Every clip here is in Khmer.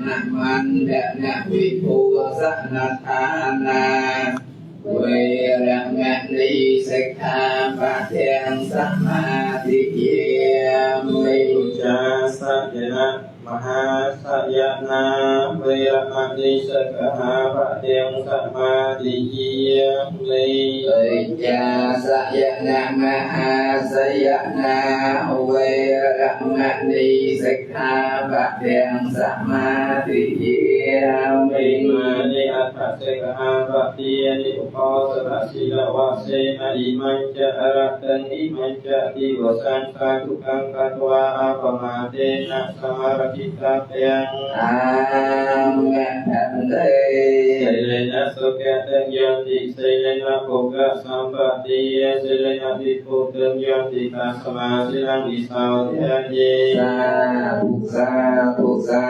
นะมันเดนะวิภูสนัทานาเวรมณีสิกขาปะเทียงสมาธิเยมิจาสัจนะมหาสัจนาเวรมณีสิกขาปะเทียงสมาธิเยมิจาสัจนะมหาสัจนาเวรมณีสิกขาปะเทียงสมาธิเยมิมานิอัตถสิกขาปะเทียนิอุปสรสีลวะเสนะอิมัจจะอรัตตังอิมัจจะทิวสังฆาทุกังกัตวะอัปมาเตนะสมารกิตาเตียงอาเมนเตสิเลนะสุขะตังยันติสิเลนะโภกะสัมปติเยสิเลนะวิภูตังยันติตัสมาสิลังวิสาวเทเยสาธุสาธุสา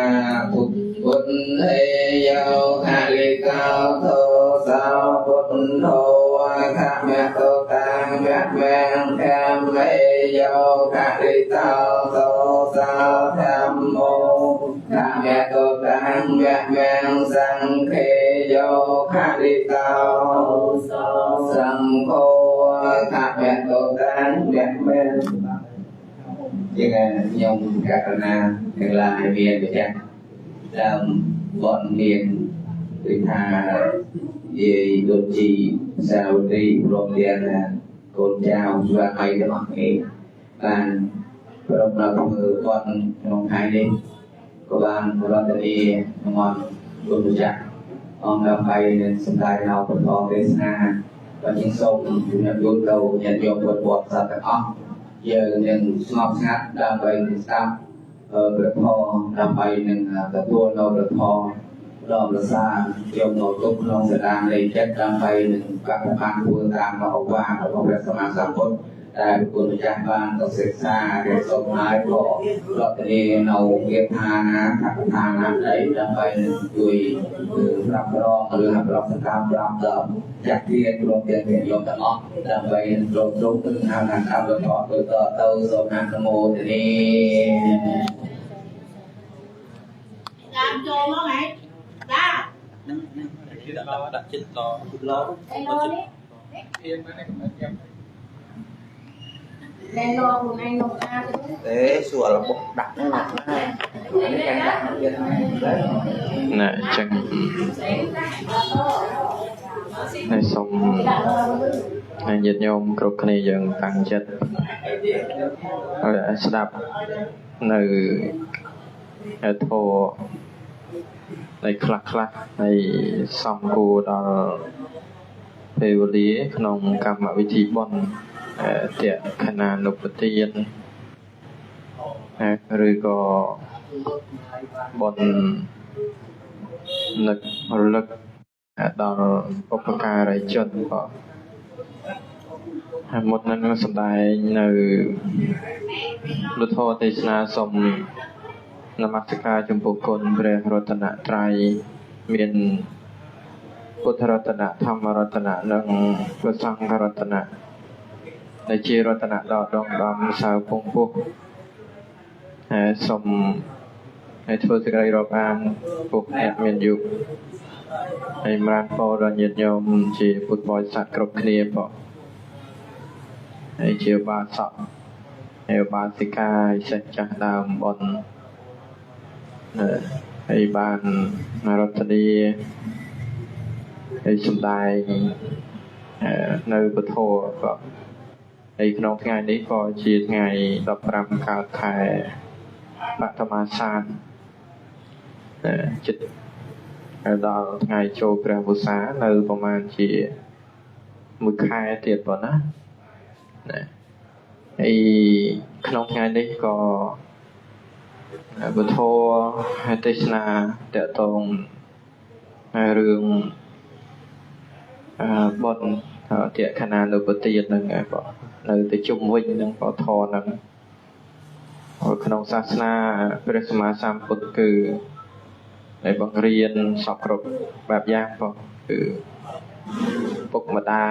ธุพุทธเยโยหะลิกาโตสาวพุทโธขะมะโตตังมะแมงแคมเมโยหะลิกาโตสาวธัมโมขะมะโตตังมะแมงสังเขโยหะลิกาโตสังโฆขะมะโตตังมะแมงยังไงยมกะนาทั้งหลายเวียนไปจ้ะbọn miền người ta về đột trì sao đi rồi liền là cột chào và mày để mặc nghề và đồng là con đồng hai đi có bạn rồi thì đi ngon luôn được chặt ông làm bay nên sân tay nào cũng có cái xa và trên sông nhận luôn đầu nhận vô vượt bọt ra các ong giờ nhận ngọt ngát đang bay thì sao đượcพอนำไปหนึ่งกระตัวเราđượcพอรอบละซาโยมโนตุกน้องแสดงเลยเจ็ดนำไปหนึ่งกับพันผู้ตามมาออกว่าเราพระสมาสัมพุทธได้คุณจากบ้านต้องศึกษาเรียนสมนายก็รอบนี้เราเก็บทานะขัดทานะได้นำไปหนึ่งจุยรับรองหรือรับรองสกามรับเดิมจากที่โรงเรียนโยมตะอ้อนำไปโรงตรงตึงทางการประกอบตัวเต้าสมนานโมทีนี้làm cho nó này ra đặt trên lò yên cái này cũng em đèn lò của anh lò ra để sủa là bột đặt nó nặng nè chân này xong này dịch nhôm cột này dần tăng chất rồi sẽ đập nơi thôในคลักในสองกูดอลเพลวลีขนมกรรมวิธีบอนเตี่ยขนาดนุปติยนหรือก็บอนนึกลึกดอลอุปการะจนก็หมดนั้นก็สบายในรุทโธเตชนาสมนมัสการจมปุกลเบรรัตนะไตรเมียนพุทธรัตนะธรรมรัตนะนังพระสังฆรัตนะในจีรัตนะดอกดองดำสาวพงพุกสมในทั่วสกายรอบอ่านปุกแอบเมียนยุกในมรานโปรญญโยมจีพุทธบริษัทกรบเคลียปะในเจียวบาสะในบาสิกาเสกจักดามบนไอ้บ้านนารตดีไอ้สมได้ในปฐมก็ไอ้ขนมงานนี้ก็จีไงดับรำการถ่ายปัตมาสานจิตดาวไงโจเปรบุษาในประมาณจีมือคายเตียดบ่นะไอ้ขนมงานนี้ก็บุตรให้เตชนาเตะตรงเรื่องบนเตะขนาดนุปติยนนั่งไงก็ในแต่จุ่มวิ่งนั่งก็ทอนั่งขนมศาสนาพระสมมาสัมพุทธคือในบางเรียนสอบครบแบบย่างก็คือปกมาได้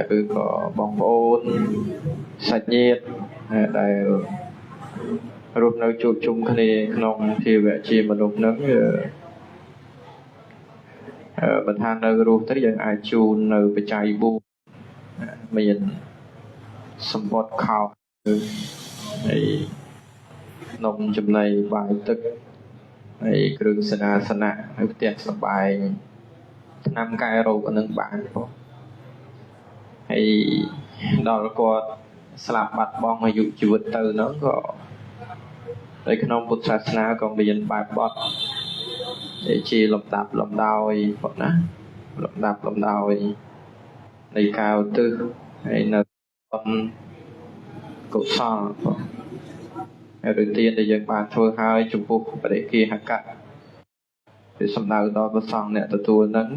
คือก็บองโอนสัญญาได้ រស់នៅជួបជុំគ្នាក្នុងជីវៈជាមនុស្សនឹងបើថានៅរស់ទៅយើងអាចជូននៅបច្ច័យ4មានសម្បត្តិខោហើយនំចំណីបាយទឹកហើយគ្រឿងសេនាសនៈហើយផ្ទះសម្បែងថ្នាំកែរោគនឹងបានផងហើយដល់គាត់ស្លាប់បាត់បង់អាយុជីវិតទៅនោះក៏នៅក្នុងពុទ្ធសាសនាក៏មានបែបបទដែលជាលំដាប់លំដោយប៉ុណ្ណាលំដាប់លំដោយនៃការឧទ្ទិសហើយនៅកុសលផងហើយឬទានដែលយើងបានធ្វើហើយចំពោះបរិគាហកៈគឺសំដៅដល់ព្រះសង្ឃអ្នកទទួលនឹង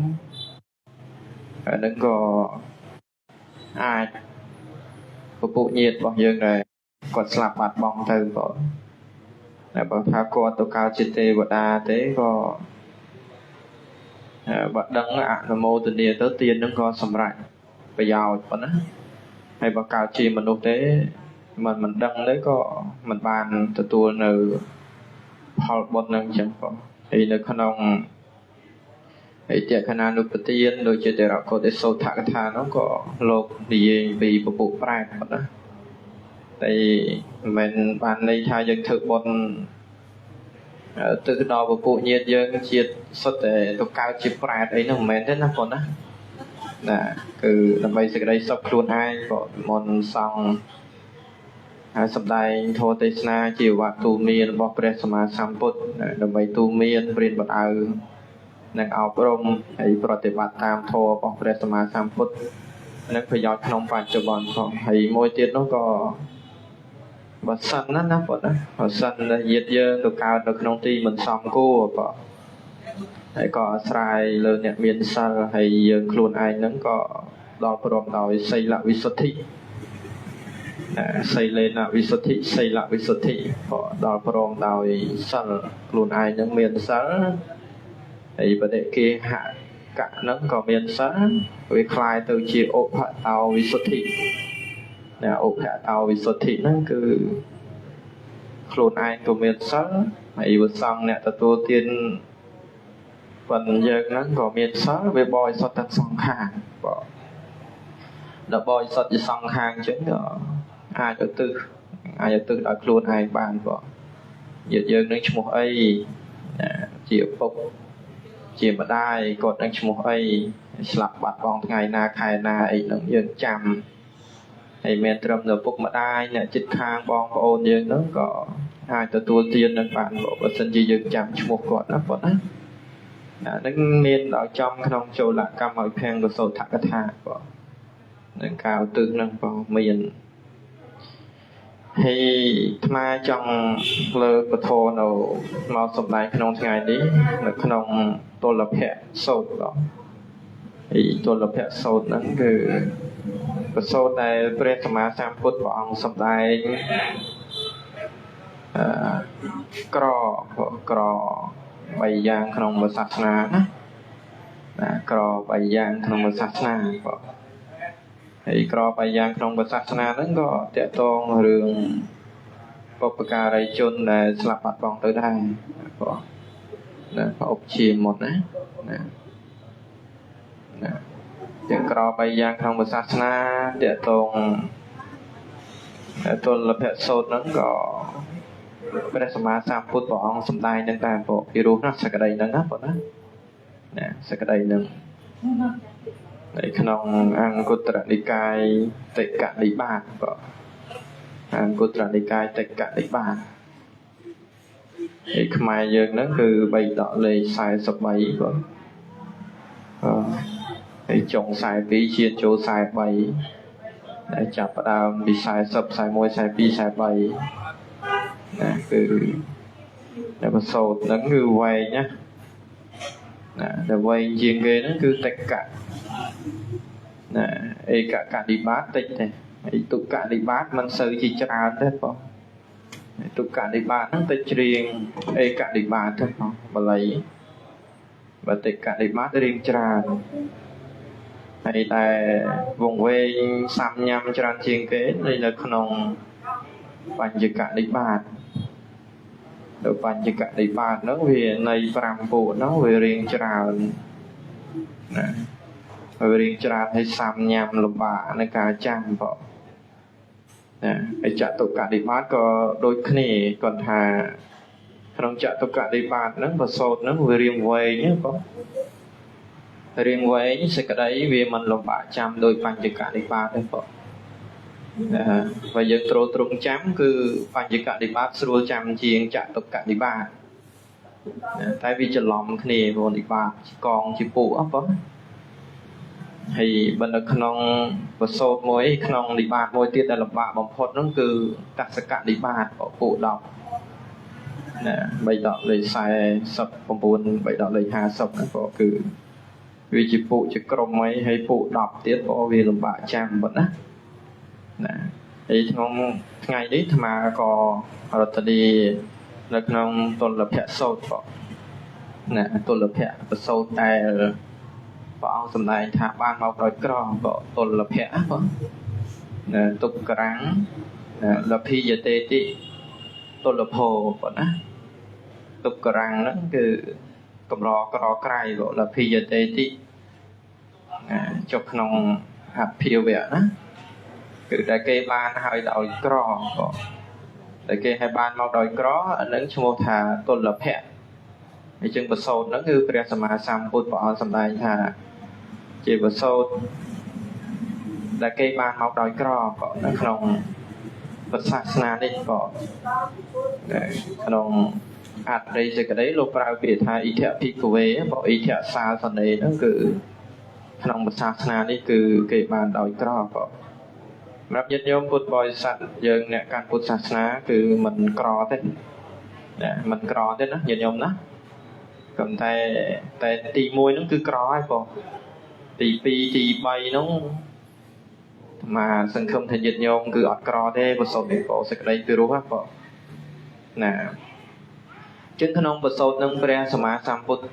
ហើយនឹងក៏អាចពពុះញាតិរបស់យើងដែរគាត់ស្លាប់បាត់បង់ទៅបងតែបើថាគាត់ទៅកើតជាទេវតាទេក៏បើដឹងអនុមោទនាទៅទាននឹងក៏សម្រេចប្រយោជន៍ប៉ុណ្ណាហើយបើកើតជាមនុស្សទេមិនដឹងទេក៏មិនបានទទួលនៅផលបុណ្យនឹងអញ្ចឹងបងហើយនៅក្នុងហើយតេខណានុបទានដូចជាតេរកោទេសោថកថានោះក៏លោកនិយាយពីពពុះប្រែតប៉ុណ្ណាតែមិនបានន័យថាយើងធ្វើបុណ្យទៅដល់ពពុះញាតិយើងជាតិសុទ្ធតែទៅកើតជាប្រែតអីនោះមិនមែនទេណាប៉ុណ្ណាណាគឺដើម្បីសេចក្តីសុខខ្លួនឯងក៏មន្តសង្ឃហើយសម្ដែងធម៌ទេសនាជាវត្តទូមានរបស់ព្រះសម្មាសម្ពុទ្ធដើម្បីទូមានព្រានបដៅនិងអប់រំហើយប្រតិបត្តិតាមធម៌របស់ព្រះសម្មាសម្ពុទ្ធនិងប្រយោជន៍ក្នុងបច្ចុប្បន្នផងហើយមួយទៀតនោះក៏បើសិនណាបងណាបើសិនញាតិយើងទៅកើតនៅក្នុងទីមិនសមគួរបងហើយក៏អាស្រ័យលើអ្នកមានសិលហើយយើងខ្លួនឯងហ្នឹងក៏ដល់ព្រមដោយសីលវិសុទ្ធិសីលេនវិសុទ្ធិសីលវិសុទ្ធិក៏ដល់ព្រមដោយសិលខ្លួនឯងហ្នឹងមានសិលហើយបដិគេហកៈហ្នឹងក៏មានសិលវាคล้ายទៅជាឧបតោវិសុទ្ធិឧបតោវិសុទ្ធិហ្នឹងគឺខ្លួនឯងក៏មានសិលហើយវសង្ឃអ្នកទទួលទានប៉ុន្តែយើងហ្នឹងក៏មានសិលវាបរិសុទ្ធទាំងសងខាងបងដល់បរិសុទ្ធជាសងខាងអញ្ចឹងក៏អាចឧទ្ទិសដល់ខ្លួនឯងបានបងញាតិយើងនឹងឈ្មោះអីជាពុកជាម្ដាយគាត់នឹងឈ្មោះអីស្លាប់បាត់បង់ថ្ងៃណាខែណាអីហ្នឹងយើងចាំហើយមានត្រឹមនៅពុកម្ដាយអ្នកជិតខាងបងប្អូនយើងហ្នឹងក៏អាចទទួលទាននឹងបានបើសិនជាយើងចាំឈ្មោះគាត់ណាបងណាហ្នឹងមានដល់ចំក្នុងចូលកម្មឲ្យខាងកសោថកថាបងនឹងការឧទ្ទិសហ្នឹងបងមានហើយអាត្មាចង់លើកពធនៅមកសម្ដែងក្នុងថ្ងៃនេះនៅក្នុងទលភៈសូត្របងហើយទលភៈសូត្រហ្នឹងគឺប្រសូតដែលព្រះសម្មាសម្ពុទ្ធព្រះអង្គសម្ដែងក្រ3យ៉ាងក្នុងសាសនាណាក្រ3យ៉ាងក្នុងសាសនាបងហើយក្រ3យ៉ាងក្នុងសាសនាហ្នឹងក៏តកតងរឿងបុព្វការីជនដែលស្លាប់បាត់បង់ទៅដែរបងណាប្រអប់ជាមុនណាទាំងក្រ3យ៉ាងក្នុងសាសនាតកតងទលភៈសូត្រហ្នឹងក៏ព្រះសម្មាសម្ពុទ្ធព្រះអង្គសម្ដែងនឹងដែរបងពីរោះណាសក្តីហ្នឹងណាបងណាសក្តីហ្នឹងនៅក្នុងអង្គុត្រនិកាយតិកនិបាតបងអង្គុត្រនិកាយតិកនិបាតហើយខ្មែរយើងហ្នឹងគឺ3ដកលេខ43បងហើយចុង42ជាចូល43ដែលចាប់ផ្ដើមពី40 41 42 43ណាគឺតែប្រសូតហ្នឹងគឺវែងណាតែវែងជាងគេហ្នឹងគឺតិកៈណាឯកកនិបាតតិចទេហើយទុក្កនិបាតមិនសូវជាច្រើនទេបងទុក្កនិបាតហ្នឹងតិចច្រៀងឯកនិបាតទេបងបាលីបើតិកនិបាតរៀងច្រើនហើយតែវងវែងសាំញ៉ាំច្រើនជាងគេនៅក្នុងបញ្ចកនិបាត ដោយបញ្ចកនិបាតហ្នឹងវានៃ5ពួកហ្នឹងវារៀងច្រើនណាវារៀងច្រើនឲ្យសាំញ៉ាំលំបាកในការចាំបងណាហើយចតុកនិបាតក៏ដូចគ្នាគាត់ថាក្នុងចតុកនិបាតហ្នឹងប្រសូតហ្នឹងវារៀងវែងបងរៀងវែងសេចក្តីវាមិនលំបាកចាំដោយបញ្ចកនិបាតទេបងបើយើងទ្រទ្រង់ចាំគឺបញ្ចកនិបាតស្រួលចាំជាងចតុកនិបាតតែវាច្រឡំគ្នាបងនិបាតកងជាពួកអស់បងហើយបើនៅក្នុងប្រសូតមួយក្នុងនិបាតមួយទៀតដែលលំបាកបំផុតហ្នឹងគឺកសកនិបាតពួក10ណា3ដកលេខ49 3ដកលេខ50ហ្នឹងបងគឺវាជាពួកជាក្រុមហើយពួក10ទៀតបងវាលំបាកចាំប៉ុណ្ណាណាហើយក្នុងថ្ងៃនេះអាត្មាក៏រតនីនៅក្នុងតុលភៈសោតបងណាតុលភៈប្រសូតដែលព្រះអង្គសម្ដែងថាបានមកដោយក្រក៏តុលភៈបងណាទុក្ករាំងលភិយតេតិតុលភោបងណាទុក្ករាំងហ្នឹងគឺកម្រក្រក្រៃបងលភិយតេតិចុះក្នុងអភិវៈណាគឺតែគេបានឲ្យដោយក្របងតែគេឲ្យបានមកដោយក្រអានឹងឈ្មោះថាតុលភៈអញ្ចឹងប្រសូតហ្នឹងគឺព្រះសម្មាសម្ពុទ្ធព្រះអង្គសម្ដែងថាជាប្រសូតដែលគេបានមកដោយក្របងនៅក្នុងពុទ្ធសាសនានេះបងក្នុងអត្ថន័យសេចក្តីលោកប្រើពាក្យថាអ៊ីធភិក្ខវេបងអ៊ីធសាសនេហ្នឹងគឺក្នុងពុទ្ធសាសនានេះគឺគេបានដោយក្របងសម្រាប់ញាតិញោមពុទ្ធបរិស័ទយើងអ្នកកាន់ពុទ្ធសាសនាគឺមិនក្រទេណាមិនក្រទេណាញាតិញោមណាក៏តែទី1ហ្នឹងគឺក្រហើយបងទី2ទី3ហ្នឹងមកសង្ឃឹមថាញាតិញោមគឺអត់ក្រទេប្រសូតនេះបងសេចក្តីពីរោះហ្នឹងបងណាជាងក្នុងប្រសូតនឹងព្រះសម្មាសម្ពុទ្ធ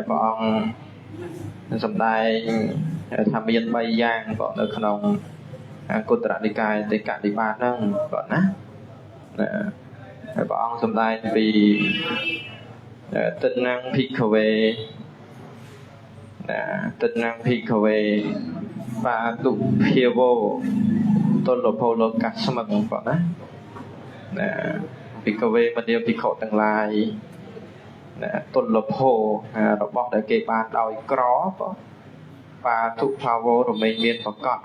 ព្រះអង្គសម្ដែងថាមាន3យ៉ាងបងនៅក្នុងអង្គត្រនិកាយទេកនិបាតហ្នឹងបងណាហើយព្រះអង្គសម្ដែងពីទិដ្ឋังភិក្ខវេទិដ្ឋังភិក្ខវេបាតុភាវោតុលភោលោកស្មឹងបងណាភិក្ខវេមនាភិក្ខុទាំងឡាយតុលភោរបស់ដែលគេបានដោយក្របងបាតុភាវោរមែងមានប្រកប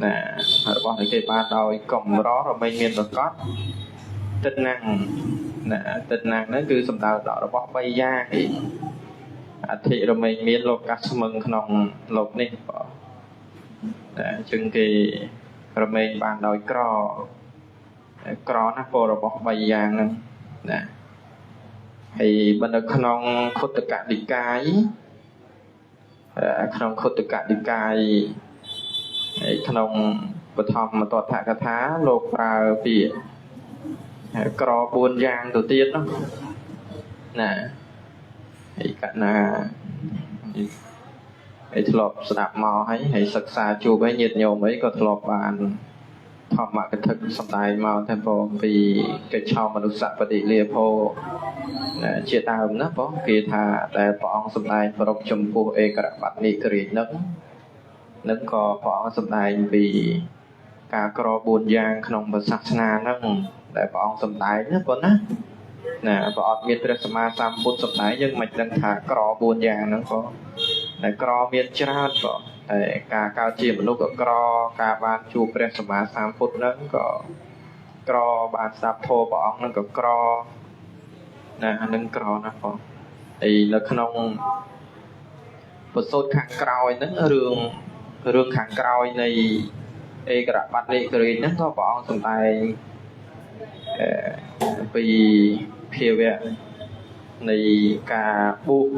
ណារបស់ដែលគេបានដោយកម្ររមែងមានប្រកបទិដ្ឋังទិដ្ឋังហ្នឹងគឺសំដៅដល់របស់3យ៉ាងអធិរមែងមានលោកស្មឹងក្នុងលោកនេះបងអញ្ចឹងគេរមែងបានដោយក្រណាពររបស់3យ៉ាងហ្នឹងណាហើយបើនៅក្នុងខុទ្ទកនិកាយក្នុងខុទ្ទកនិកាយហើយក្នុងបឋមតថកថាលោកប្រើពាក្យក្រ4យ៉ាងទៅទៀតណាហើយកណាហើយធ្លាប់ស្ដាប់មកហើយសិក្សាជួបហើយញាតិញោមអីក៏ធ្លាប់បានធម្មកថាសម្ដែងមកតែបងពីកិច្ចឆោមមនុស្សបតិលាភោជាដើមណាបងគេថាដែលព្រះអង្គសម្ដែងប្រកចំពោះឯករបត្តិនិករាជនឹងក៏ព្រះអង្គសម្ដែងពីការក្រ4យ៉ាងក្នុងពុទ្ធសាសនាហ្នឹងដែលព្រះអង្គសម្ដែងណាបងណាព្រះអត់មានព្រះសម្មាសម្ពុទ្ធសម្ដែងយើងមិនដឹងថាក្រ4យ៉ាងហ្នឹងក៏តែក្រមានច្រើនបងតែការកើតជាមនុស្សក៏ក្រការបានជួបព្រះសម្មាសម្ពុទ្ធហ្នឹងក៏ក្របានស្ដាប់ធម៌ព្រះអង្គហ្នឹងក៏ក្រណាហ្នឹងក្រណាបងហើយនៅក្នុងពុទ្ធសូត្រខាងក្រោយហ្នឹងរឿងខាងក្រោយនៃឯករបត្តិនិករាជហ្នឹងក៏ព្រះអង្គសម្ដែងពីភាវៈនៃការបួស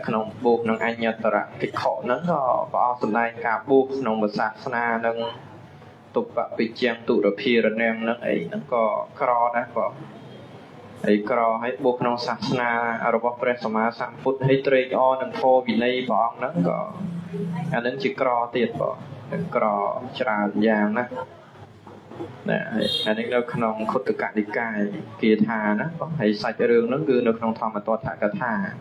ក្នុងបួសក្នុងអញ្ញតរៈភិក្ខុហ្នឹងក៏ព្រះអង្គសម្ដែងការបួសក្នុងសាសនានឹងទុបវិជ្ជាទុរភារណំហ្នឹងអីហ្នឹងក៏ក្រណាស់បងហើយក្រឲ្យបួសក្នុងសាសនារបស់ព្រះសម្មាសម្ពុទ្ធហើយត្រេកអរនឹងធម៌វិន័យព្រះអង្គហ្នឹងក៏អានឹងជាក្រទៀតបងក្រច្រើនយ៉ាងណា nè anh ấy đâu không khốt tất cả đi cài kia thà nó có hay sạch rương nó cứ đâu không thòng mà to thả cả thà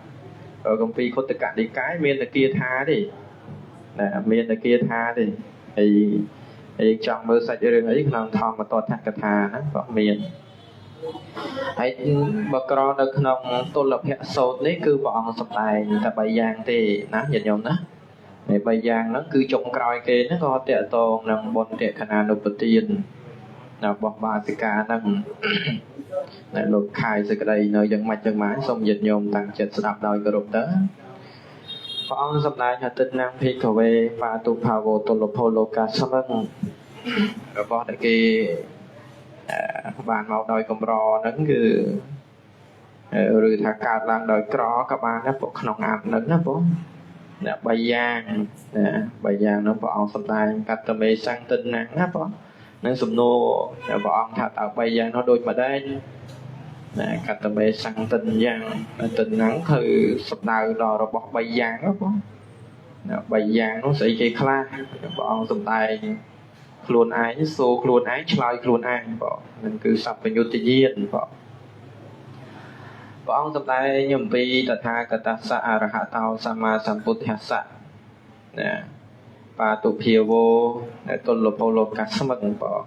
ở công ty khốt tất cả đi cái miền là kia tha đi nè miền là kia tha đi thì trong mơ sạch rương ấy không thòng mà to thả cả thà nó có miền ấy bậc cò được không tôn lập hệ sốt đấy cứ bọn sập tài ta bày giang thì nó nhìn nhộn đó để bày giang nó cứ trồng còi kia nó có tệ to nằm bồn tệ khả năng nộp tiền nào bọc ba cái cá năng này lột khai sự cái đây nơi dân mạch dân mái xong dịch nhôm tăng chết đạp đòi cơ độc đó phong sắp lại nhà tinh năng phi cầu về và tụ phào vô tổ lộc hồ lô cá sâm ưng rồi có đại kỳ bàn màu đòi cầm rò nấn cứ rồi thả cát lang đòi cỏ các bạn nó bộ không ăn nấn nó bố bài giang nó bọn sắp lại cắt tầm mê sang tinh năng á bố nên sum nô bọn thả tạo bay giang nó đôi mà đây nè cắt tầm bê sang tinh giang tinh nắng thì sập đào đò rồi bọc bay giang đó bay giang nó sẽ chơi kha bọn sum tay luôn ái số luôn ái chơi luôn ai bọn nên cứ sập về tự nhiên bọn sum tay nhầm pi tật tha kata sa araha tao sama samputhasa nè và tụ phiêu vô tôn lục hồ lục cả sâm mận bỏ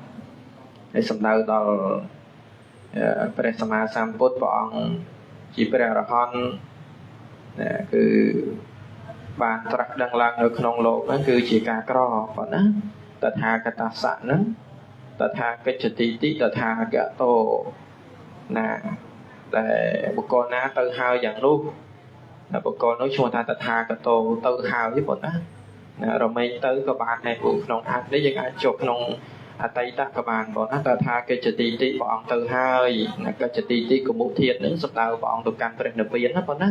để sâm đào đào Presama Samput bọn chỉ Prahon cứ bàn trắc đăng lang ởក្នុងលោកហ្នឹងគឺជាការក្រប៉ុណ្ណាតថាគតសៈហ្នឹងតថាកិច្ចទីតិតថាកតោណាតែបុគ្គលណាទៅហើយយ៉ាងនោះបុគ្គលនោះឈ្មោះថាតថាកតោទៅហើយប៉ុណ្ណារមែងទៅក៏បានដែរក្នុងអាចនេះយើងអាចចូលក្នុងអតីតក៏បានបងណាតថាកិច្ចទីតិព្រះអង្គទៅហើយកិច្ចទីតិកមុខធាតុនឹងសម្ដៅព្រះអង្គទៅកាន់ព្រះនិព្វានណាបងណា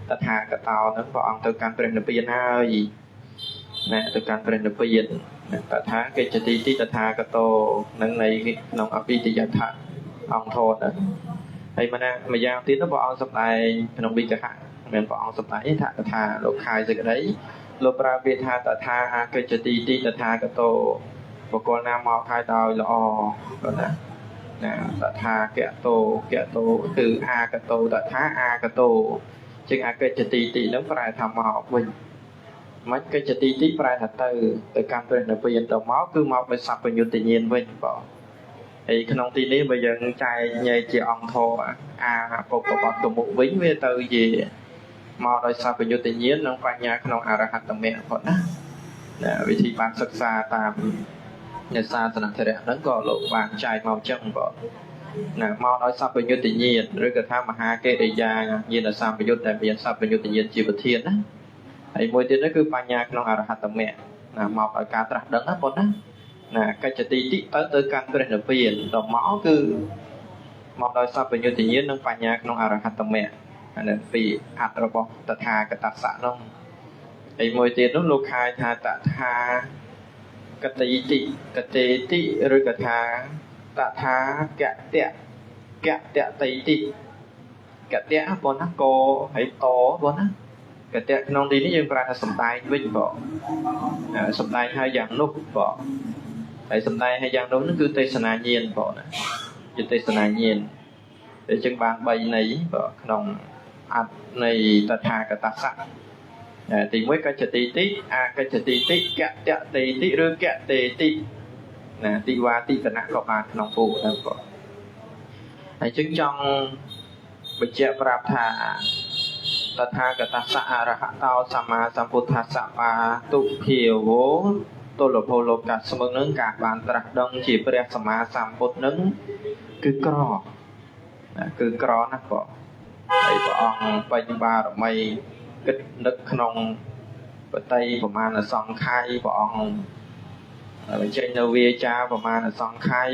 តថាកតោនឹងព្រះអង្គទៅកាន់ព្រះនិព្វានហើយណាទៅកាន់ព្រះនិព្វានតថាកិច្ចទីតិតថាកតោនឹងនៃក្នុងអភិទយថាអង្គធនហើយម្យ៉ាងទៀតព្រះអង្គសម្ដែងក្នុងវិកហៈមានព្រះអង្គសម្ដែងថាលោកខាយសេចក្តីលោកប្រើពាក្យថាតថាកិច្ចទីតិតថាកតោបុគ្គលណាមកហើយដោយល្អគាត់ណាតថាកតោគឺអាកតោតថាអាកតោជាងអកិច្ចទីតិនឹងប្រែថាមកវិញមិនកិច្ចទីតិប្រែថាទៅកាន់ព្រះនិព្វានទៅមកគឺមកដោយសัพពយុត្តញ្ញាណវិញបងហើយក្នុងទីនេះបើយើងចែកញែកជាអង្គធរអាពុបបត្តិមុខវិញវាទៅជាមកដោយសัพពយុត្តញ្ញាណនិងបញ្ញាក្នុងអរហត្តមគ្គគាត់ណាវិធីបានសិក្សាតាមអ្នកសាសនធរៈហ្នឹងក៏លោកបានចែកមកចឹងបងណាមកដោយសัพពយុត្តញ្ញាណឬក៏ថាមហាកេរិយាញាណសម្ពយុត្តដែលមានសัพពយុត្តញ្ញាណជាប្រធានណាហើយមួយទៀតនោះគឺបញ្ញាក្នុងអរហត្តមគ្គណាមកដោយការត្រាស់ដឹងណាបងណាកិច្ចទីតិទៅកាន់ព្រះនិព្វានដល់មកគឺមកដោយសัพពយុត្តញ្ញាណនិងបញ្ញាក្នុងអរហត្តមគ្គអានេះពីអត្ថរបស់តថាគតសៈនោះហើយមួយទៀតនោះលោកខាយថាតថាកតេតិឬក៏ថាតថាកតៈតេតិកតៈបងណាកហើយតបងណាកតៈក្នុងទីនេះយើងប្រើថាសំដែងវិញបងសំដែងហើយយ៉ាងនោះបងហើយសំដែងហើយយ៉ាងនោះគឺទេសនាញាណបងណាជាទេសនាញាណតែចឹងបាន3ន័យបងក្នុងអត្ថនៃតថាគតសៈទី1កច្ចទីតិអកច្ចទីតិកតៈតេតិឬកតេតិណាទីវាទីតនៈក៏បានក្នុងពុទ្ធហ្នឹងបងហើយចឹងចង់បញ្ជាក់ប្រាប់ថាតថាគតសៈអរហតោសម្មាសម្ពុទ្ធស្សៈបាទុភាវោទលភោលោកៈស្មឹងនឹងការបានត្រាស់ដឹងជាព្រះសម្មាសម្ពុទ្ធនឹងគឺក្រណាបងហើយព្រះអង្គបញ្ញបារមីគិតនឹកក្នុងបតីប្រមាណសង្ខ័យព្រះអង្គបញ្ចេញនៅវាចាប្រមាណសង្ខ័យ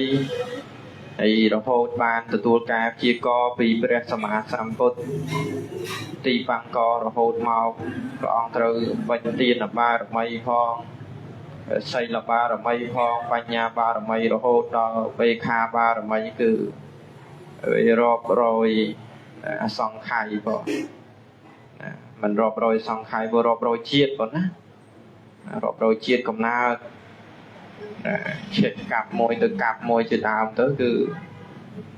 ហើយរហូតបានទទួលការព្យាករពីព្រះសម្មាសម្ពុទ្ធទីបង្ករហូតមកព្រះអង្គត្រូវបញ្ញទានបារមីផងសីលបារមីផងបញ្ញាបារមីរហូតដល់បេខាបារមីគឺរាប់រយសង្ខ័យបងមិនរាប់រយសង្ខ័យវារាប់រយជាតិបងណារាប់រយជាតិកំណើត เช็ดกับมวยtừกับมวยជាដើមទៅគឺ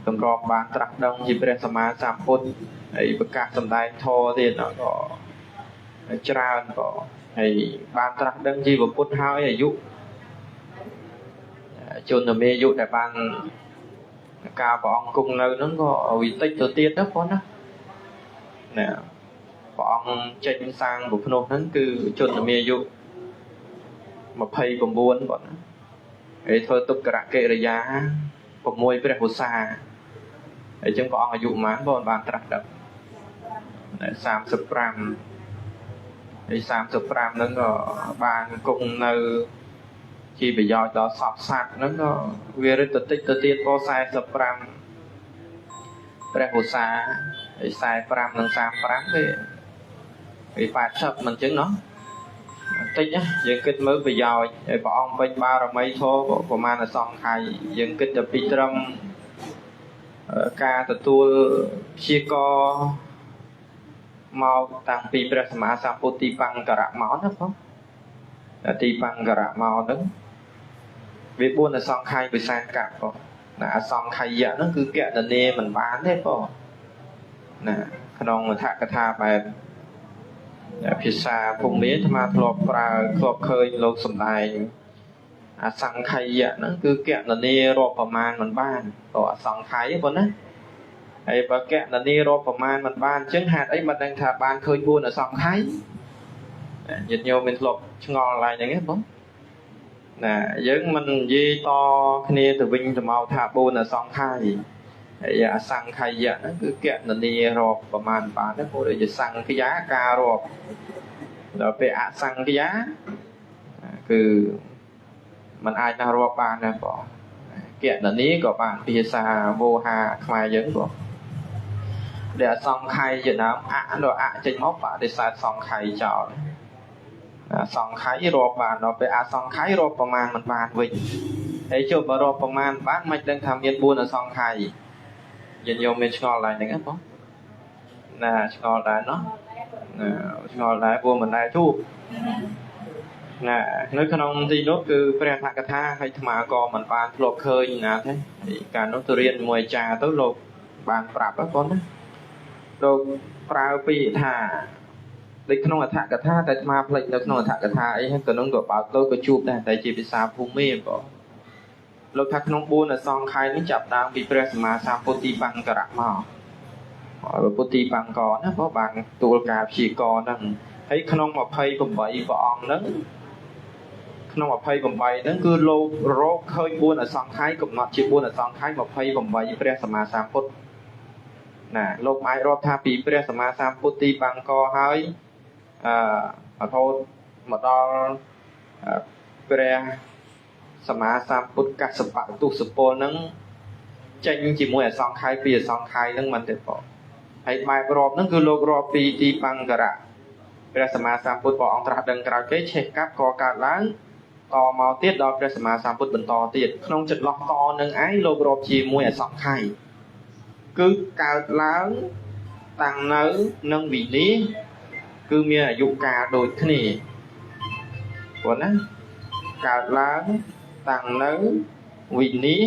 តម្រាំបានត្រាស់ដឹងជាព្រះសម្មាសម្ពុទ្ធហើយប្រកាសសម្ដែងធម៌ទៀតក៏ច្រើនក៏ហើយបានត្រាស់ដឹងជាពុទ្ធហើយអាយុជនមេអាយុដែលបានការព្រះអង្គគង់នៅហ្នឹងក៏វិតិចទៅទៀតណាបងណាព្រះអង្គចេញសាងពុភ្នោះហ្នឹងគឺជនមេអាយុ29បងណាហើយធ្វើទុក្ករកិរិយា6ព្រះវស្សាហើយចឹងព្រះអង្គអាយុប៉ុន្មានបងបានត្រាស់ដឹង35ហើយ35ហ្នឹងក៏បានគង់នៅជាប្រយោជន៍ដល់សពសត្វហ្នឹងក៏វារិតតិចទៅទៀតក៏45ព្រះវស្សាហើយ45និង35វា80មិនចឹងណោះតិចណាយើងគិតមើលប្រយោជន៍ហើយព្រះអង្គពេញបារមីធម៌ប្រមាណអសង្ខ័យយើងគិតទៅពីត្រឹមការទទួលព្យាករមកតាំងពីព្រះសម្មាសម្ពុទ្ធទីបង្ករៈមកណាបងទីបង្ករៈមកហ្នឹងវា4អសង្ខ័យវិសានកៈបងណាអសង្ខ័យៈហ្នឹងគឺកណនីមិនបានទេបងណាក្នុងអត្ថកថាបែបភាសាភូមិអាត្មាធ្លាប់ប្រើធ្លាប់ឃើញលោកសំដែងអសង្ខ័យៈហ្នឹងគឺកណនីរាប់ប្រមាណមិនបានក៏អសង្ខ័យប៉ុណ្ណាហើយបើកណនីរាប់ប្រមាណមិនបានអញ្ចឹងហេតុអីមិនដឹងថាបានឃើញ4អសង្ខ័យញាតិញោមមានធ្លាប់ឆ្ងល់ឡើងហ្នឹងទេបងណាយើងមិននិយាយតគ្នាទៅវិញទៅមកថា4អសង្ខ័យហើយអសង្ខ័យៈហ្នឹងគឺកណនីរាប់ប្រមាណបានទេព្រោះដូចជាសង្ខយាការរាប់ដល់ពេលអសង្ខយាគឺมันអាចណាស់រាប់បានដែរបងកណនីក៏បានភាសាវោហាខ្មែរយើងបងដែលអសង្ខ័យជាដើមអដល់អចេញមកបដិសេធសង្ខ័យចោលសង្ខ័យរាប់បានដល់ពេលអសង្ខ័យរាប់ប្រមាណមិនបានវិញហើយជប់បើរាប់ប្រមាណបានមិនដឹងថាមាន4អសង្ខ័យយើងយកមានឆ្ងល់ដែរហ្នឹងបងណាឆ្ងល់ដែរណោះឆ្ងល់ដែរព្រោះមិនដែរជួបណានៅក្នុងទីនោះគឺព្រះអត្ថកថាឲ្យអាត្មាក៏មិនបានធ្លាប់ឃើញណាទេកាលនោះទៅរៀនមួយអាចារ្យទៅលោកបានប្រាប់ហ្នឹងបងណាលោកប្រើពាក្យថាដូចក្នុងអត្ថកថាតែអាត្មាផ្លេចនៅក្នុងអត្ថកថាអីហ្នឹងក៏នឹងក៏បើកទៅក៏ជួបដែរតែជាភាសាភូមិបងលោកថាក្នុង4អសង្ខ័យនេះចាប់ដើមពីព្រះសម្មាសម្ពុទ្ធទីបង្ករៈមកពុទ្ធទីបង្កណាបងបានទួលការព្យាករហ្នឹងហើយក្នុង28ព្រះអង្គហ្នឹងក្នុង28ហ្នឹងគឺលោករកឃើញ4អសង្ខ័យកំណត់ជា4អសង្ខ័យ28ព្រះសម្មាសម្ពុទ្ធណាលោកអាចរាប់ថាពីព្រះសម្មាសម្ពុទ្ធទីបង្កហើយរហូតមកដល់ព្រះសម្មាសម្ពុទ្ធកសបៈទុសពលហ្នឹងចេញជាមួយអសង្ខ័យពីអសង្ខ័យហ្នឹងមិនទេបងហើយបែបរាប់ហ្នឹងគឺលោករាប់ពីទីបង្ករៈព្រះសម្មាសម្ពុទ្ធព្រះអង្គត្រាស់ដឹងក្រោយគេឆេះកាប់ក៏កើតឡើងតមកទៀតដល់ព្រះសម្មាសម្ពុទ្ធបន្តទៀតក្នុងចន្លោះតនឹងឯងលោករាប់ជាមួយអសង្ខ័យគឺកើតឡើងតាំងនៅនឹងវិន័យគឺមានអាយុកាលដូចគ្នាព្រោះណាកើតឡើងតាំងនៅវិន័យ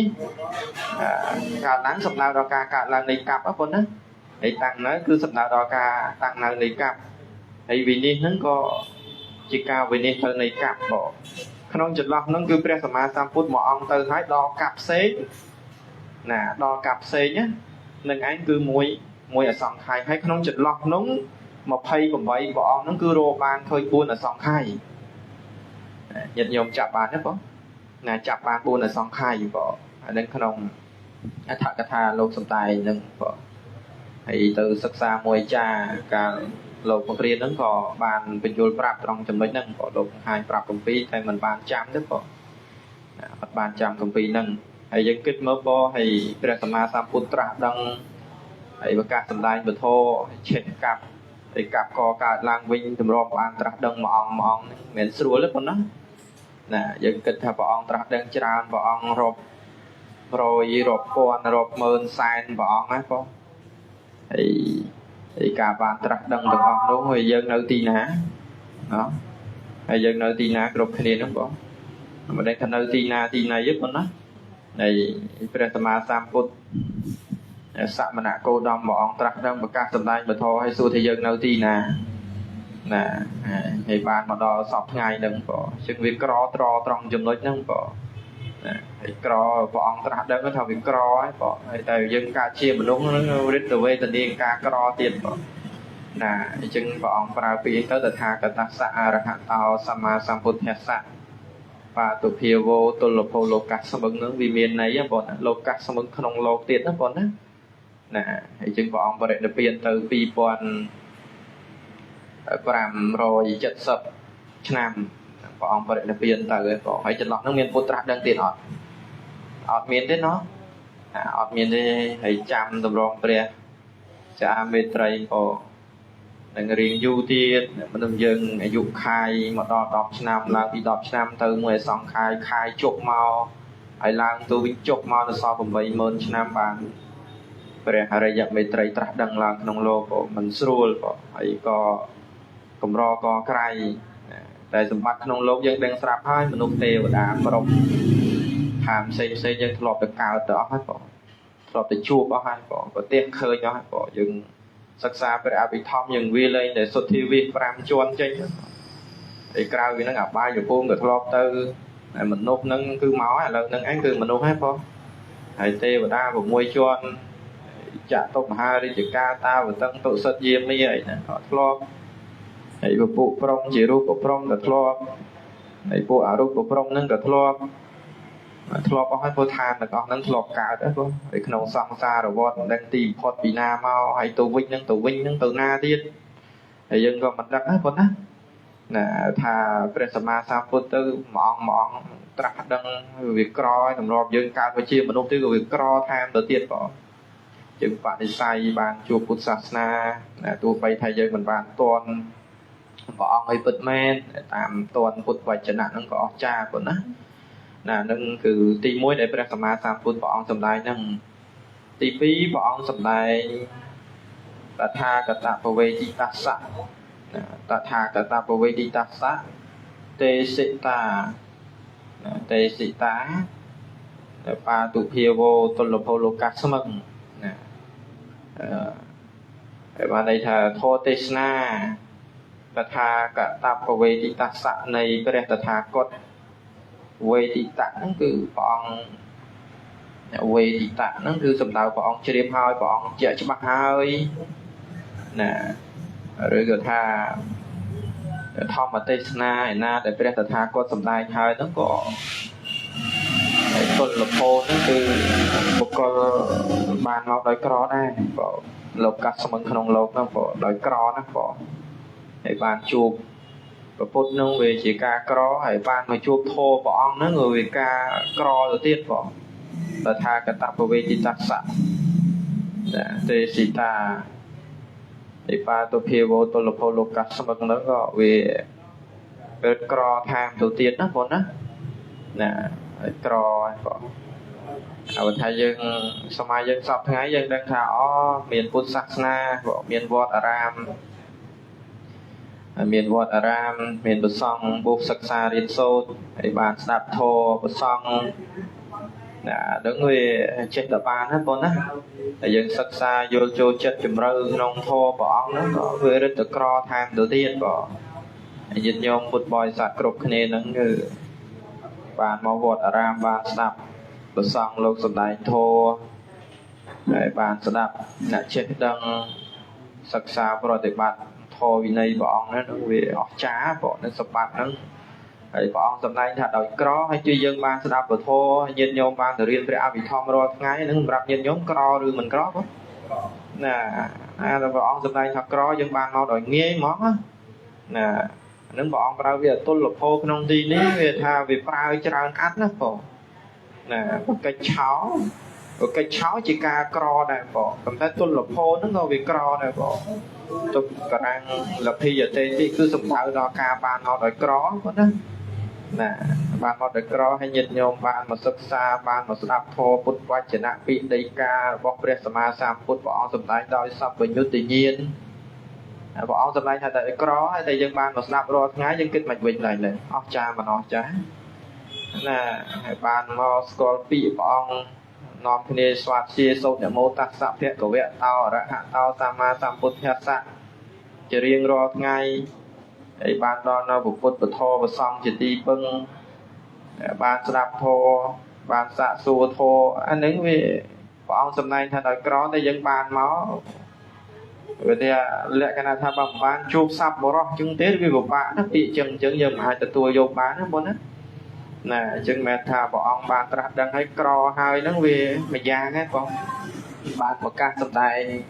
កើតឡើងសំដៅដល់ការកើតឡើងនៃកັບប៉ុណ្ណាហើយតាំងនៅគឺសំដៅដល់ការតាំងនៅនៃកັບហើយវិន័យហ្នឹងក៏ជាការវិនិច្ឆ័យនៃកັບបងក្នុងចន្លោះហ្នឹងគឺព្រះសម្មាសម្ពុទ្ធមួយអង្គទៅហើយដល់កັបផ្សេងណាដល់កັບផ្សេងណានឹងឯងគឺមួយអសង្ខ័យហើយក្នុងចន្លោះនោះ28ព្រះអង្គហ្នឹងគឺរកបានឃើញ4អសង្ខ័យញាតិញោមចាប់បានទេបងណាចាប់បាន4អសង្ខ័យបងហើយនឹងក្នុងអត្ថកថាលោកសំដែងហ្នឹងបងហើយទៅសិក្សាមួយអាចារ្យកាលលោកបង្រៀនហ្នឹងក៏បានបញ្យល់ប្រាប់ត្រង់ចំណុចហ្នឹងក៏លោកបង្ហាញប្រាប់គម្ពីរតែមិនបានចាំទេបងអត់បានចាំគម្ពីរហ្នឹងហើយយើងគិតមើលបងហើយព្រះសម្មាសម្ពុទ្ធត្រាស់ដឹងហើយប្រកាសសម្ដែងពធឆេះកាប់ហើយកាប់ក៏កើតឡើងវិញតម្រាប់បានត្រាស់ដឹងមួយអង្គមិនមែនស្រួលទេប៉ុណ្ណាណាយើងគិតថាព្រះអង្គត្រាស់ដឹងច្រើនព្រះអង្គរាប់រយរាប់ពាន់រាប់ម៉ឺនសែនព្រះអង្គណាបងហើយការបានត្រាស់ដឹងទាំងអស់នោះហើយយើងនៅទីណាណោះហើយយើងនៅទីណាគ្រប់គ្នាហ្នឹងបង mà đây khả nơi tì na giúp nó nàyព្រះសម្មាសម្ពុទ្ធសមណគោតមព្រះអង្គត្រាស់ដឹងប្រកាសសម្ដែងពធឲ្យសួរថាយើងនៅទីណាណាហើយបានមកដល់សពថ្ងៃហ្នឹងបងជឹងវាក្រត្រង់ចំណុចហ្នឹងបងណាហើយក្រព្រះអង្គត្រាស់ដឹងថាវាក្រហើយបងហើយតែយើងកើតជាមនុស្សហ្នឹងរិទ្ធវេទនាការក្រទៀតបងណាអញ្ចឹងព្រះអង្គប្រើពាក្យទៅតថាគតស្សៈអរហតោសម្មាសម្ពុទ្ធស្សៈបាតុភាវោទុលភោលោកាសមិននឹងវាមានន័យបងលោកាសមិនក្នុងលោកទៀតណាបងណាណាហើយចឹងព្រះអង្គបរិនិព្វានទៅ2570ឆ្នាំព្រះអង្គបរិនិព្វានទៅបងហើយចន្លោះហ្នឹងមានពុទ្ធត្រាស់ដឹងទៀតអត់មានទេណោះអត់មានទេហើយចាំតម្រងព្រះចាមេត្រីបងនឹងរៀងយូរទៀតមនុស្សយើងអាយុខាយមកដល់10ឆ្នាំឡើងពី10ឆ្នាំទៅមួយសង្ខាយជប់មកហើយឡើងទៅវិញជប់មកដល់សល់ 80000 ឆ្នាំបានព្រះអរិយមេត្រីត្រាស់ដឹងឡើងក្នុងលោកមិនស្រួលបងហើយក៏កម្រក៏ក្រៃតែសម្បត្តិក្នុងលោកយើងដឹងស្រាប់ហើយមនុស្សទេវតាព្រមខាងផ្សេងយើងធ្លាប់ទៅកើតទៅអស់ហើយបងធ្លាប់ទៅជួបអស់ហើយបងប្រទេសឃើញអស់ហើយបងយើងសិក្សាព្រះអភិធម្មយើងវាលែងតែសុទ្ធិវិ5ជាន់ចេញហើយក្រៅពីហ្នឹងអបាយភូមិក៏ធ្លាប់ទៅមនុស្សហ្នឹងគឺមកឥឡូវហ្នឹងឯងគឺមនុស្សហើយបងហើយទេវតា6ជាន់ចតុមហារាជការតាវតឹងទុសិតយាមីអីណាគាត់ធ្លាប់ហើយពួកព្រំជារូបព្រំក៏ធ្លាប់ហើយពួកអរូបព្រំហ្នឹងក៏ធ្លាប់អស់ហើយពួកឋានទាំងអស់ហ្នឹងធ្លាប់កើតហើយបងហើយក្នុងសង្សារវដ្តមិនដឹងទីបំផុតពីណាមកហើយទៅវិញហ្នឹងទៅណាទៀតហើយយើងក៏មិនដឹងដែរបងណាថាព្រះសម្មាសម្ពុទ្ធទៅមួយអង្គត្រាស់ដឹងវាក្រហើយសម្រាប់យើងកើតមកជាមនុស្សទៅក៏វាក្រថែមទៅទៀតបងយើងបដិសេធបានជួបពុទ្ធសាសនាទោះបីថាយើងមិនបានតន់ព្រះអង្គឲ្យពិតមែនតាមតន់ពុទ្ធវចនៈហ្នឹងក៏អស្ចារ្យប៉ុណ្ណានឹងគឺទី1ដែលព្រះសម្មាសម្ពុទ្ធព្រះអង្គសម្ដែងហ្នឹងទី2ព្រះអង្គសម្ដែងតថាគតបវេទិតស្សៈតថាគតបវេទិតស្សៈទេសសិតាបាតុភាវោទុលភោលោកាស្មឹងបានន័យថាធម៌ទេសនាតថាគតបវេទិតស្សៈនៃព្រះតថាគតវេទិតៈហ្នឹងគឺព្រះអង្គវេទិតៈហ្នឹងគឺសំដៅព្រះអង្គជ្រាបហើយព្រះអង្គជាក់ច្បាស់ហើយណាឬក៏ថាធម្មទេសនាឯណាដែលព្រះតថាគតសម្ដែងហើយហ្នឹងក៏ទុលភោហ្នឹងគឺបុគ្គលបានមកដោយក្រដែរក៏លោកកាសមិនក្នុងលោកហ្នឹងក៏ដោយក្រណាក៏ហើយបានជួបប្រពុតនឹងវាជាការក្រហើយបានមកជួបធម៌ព្រះអង្គហ្នឹងវាការក្រទៅទៀតបងតថាគតបវេទិតស្សៈទេសិតាឯបាតុភាវោទុលភោលោកាស្មឹកហ្នឹងក៏វាកើតក្រថែមទៅទៀតណាបងណាក្រហើយបងអវថាយើងសម័យយើងសពថ្ងៃយើងដឹងថាមានពុទ្ធសាសនាក៏មានវត្តអារាមមានព្រះសង្ឃបុស្សសិក្សារៀនសូត្រហើយបានស្ដាប់ធម៌ព្រះសង្ឃដឹងវាចេះតែបានណាបងណាតែយើងសិក្សាយល់ចូលចិត្តជំរឿក្នុងធម៌ព្រះអង្គហ្នឹងក៏វារឹតតែក្រថែមទៅទៀតបងញាតិញោមពុទ្ធបរិស័ទគ្រប់គ្នាហ្នឹងគឺបានមកវត្តអារាមបានស្ដាប់ព្រះសង្ឃលោកសម្ដែងធម៌ហើយបានស្ដាប់អ្នកចេះដឹងសិក្សាប្រតិបត្តិធម៌វិន័យព្រះអង្គហ្នឹងវាអស្ចារ្យបងនៅសម្បត្តិហ្នឹងហើយព្រះអង្គសម្ដែងថាដោយក្រហើយជួយយើងបានស្ដាប់ពធញាតិញោមបានទៅរៀនព្រះអភិធម្មរាល់ថ្ងៃហ្នឹងសម្រាប់ញាតិញោមក្រឬមិនក្របងណាព្រះអង្គសម្ដែងថាក្រយើងបានមកដោយងាយហ្មងណាហ្នឹងព្រះអង្គប្រើវាអតុលភោក្នុងទីនេះវាថាវាប្រើច្រើនអាត់ណាបងណាកិច្ចឆោជាការក្រដែរបងប៉ុន្តែទុលភោហ្នឹងក៏វាក្រដែរបងទុកករាំងលភិយតេតិគឺសំដៅដល់ការបានមកដោយក្របងណាបានមកដោយក្រហើយញាតិញោមបានមកសិក្សាបានមកស្ដាប់ធម៌ពុទ្ធវចនៈពីដីការបស់ព្រះសម្មាសម្ពុទ្ធព្រះអង្គសម្ដែងដោយសព្វញ្ញុតញ្ញាណព្រះអង្គសម្ដែងថាតែក្រហើយតែយើងបានមកស្ដាប់រាល់ថ្ងៃយើងគិតមិនវិញឡើយអស្ចារ្យមិនអស្ចារ្យ là bàn mò scroll bị bong nóm kia xoát chia sâu để mô tắc sạp thiệt của vẹn tao ra hạ tao sama samput thiệt sạ chỉ riêng rõ ngay ấy bàn đó nó bục bút bật thô và xong chỉ đi bưng bàn sạp thô bàn sạ xua thô anh ấy về bong sầm này thật là có đây dân bàn máu vậy thì lẽ cái này tham bằng bán chụp sập bỏ ra chứng tế vì của bạn nó bị chừng chứng giờ hai từ tua vô bán nó muốn á nè chứng mẹ thà bỏ ông bạn ta đang hay cro hai nó về mà giang hết con bạn một ca sập này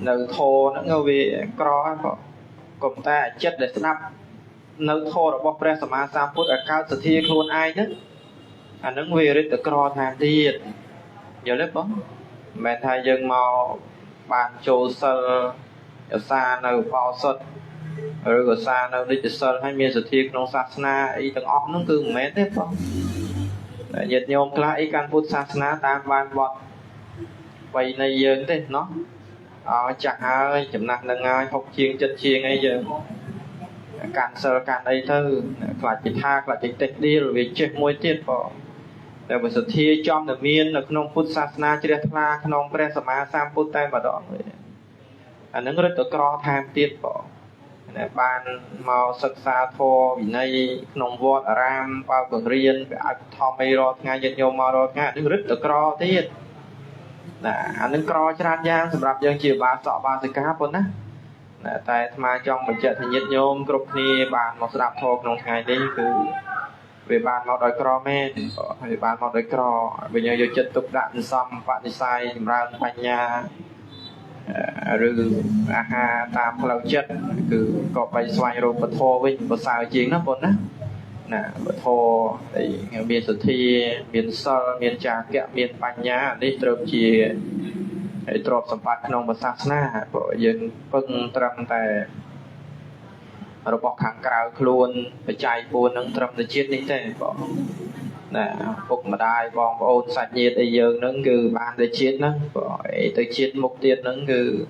nấu thô nó ngồi về cro có cùng ta chất để snap nấu thô là bóc ra sama sam phút ở cao sự thi luôn ai nhất anh nó về đến từ cro thang thì giờ lớp bóng mẹ thà dân màu bàn châu sơ ở xa nơi bao sật rồi ở xa nơi đi sơ hay miền sự thiệt trong sát na ý từng óc nó cứ mấy thế không nhiệt nhôm lại can phút sát na tam ban bọt vậy này giờ thế nó chẳng ai chấm nặng là ngay học chiên chân chiên ngay giờ can sơ can đây thư là chỉ tha là chỉ tịch đi rồi về chết môi tiết bỏแต่บทสุดที่จอมเดมีนขนมพุทธศาสนาเจริญพระขนมพระสมมาสามพุทธแต่มาดอกเลยอันนั้นก็เรื่องกรอทางติดบ่บ้านมาศึกษาโทวินัยขนมวัดอารามปาวเรียนอัดทอมไปรอดงานยันโยมมารอดงานนึกเรื่องกรอติดอันนั้นกรอชราญยางสำหรับยังจีบาสอบบาสิกาปนนะแต่มาจองบรรเจตยันโยมกรุบนี้บ้านมาสลับโทขนมไงนี่คือvề bàn một đôi cro men về bàn một đôi cro về nhờ vô chất tục đạn xăm bạn đi sai ra bánh nhà rồi aha tam lâu chất cứ có bay xoay rồi bật thô với bật xài chiến nó còn á nè bật thô thì miền sự thi miền sơ miền trà kẹo miền bánh nhà đi trộm chỉ trộm sản phẩm nông bật sát na của dân phân trầm tại rồi bọc hàng cào luôn phải chạy buồn nâng trầm để chết đi thế bỏ nè phục mà đai bong ôn sạch nhiệt để giờ nâng cứ bàn để chết nâng bỏ tới chết mục tiêu nâng cứ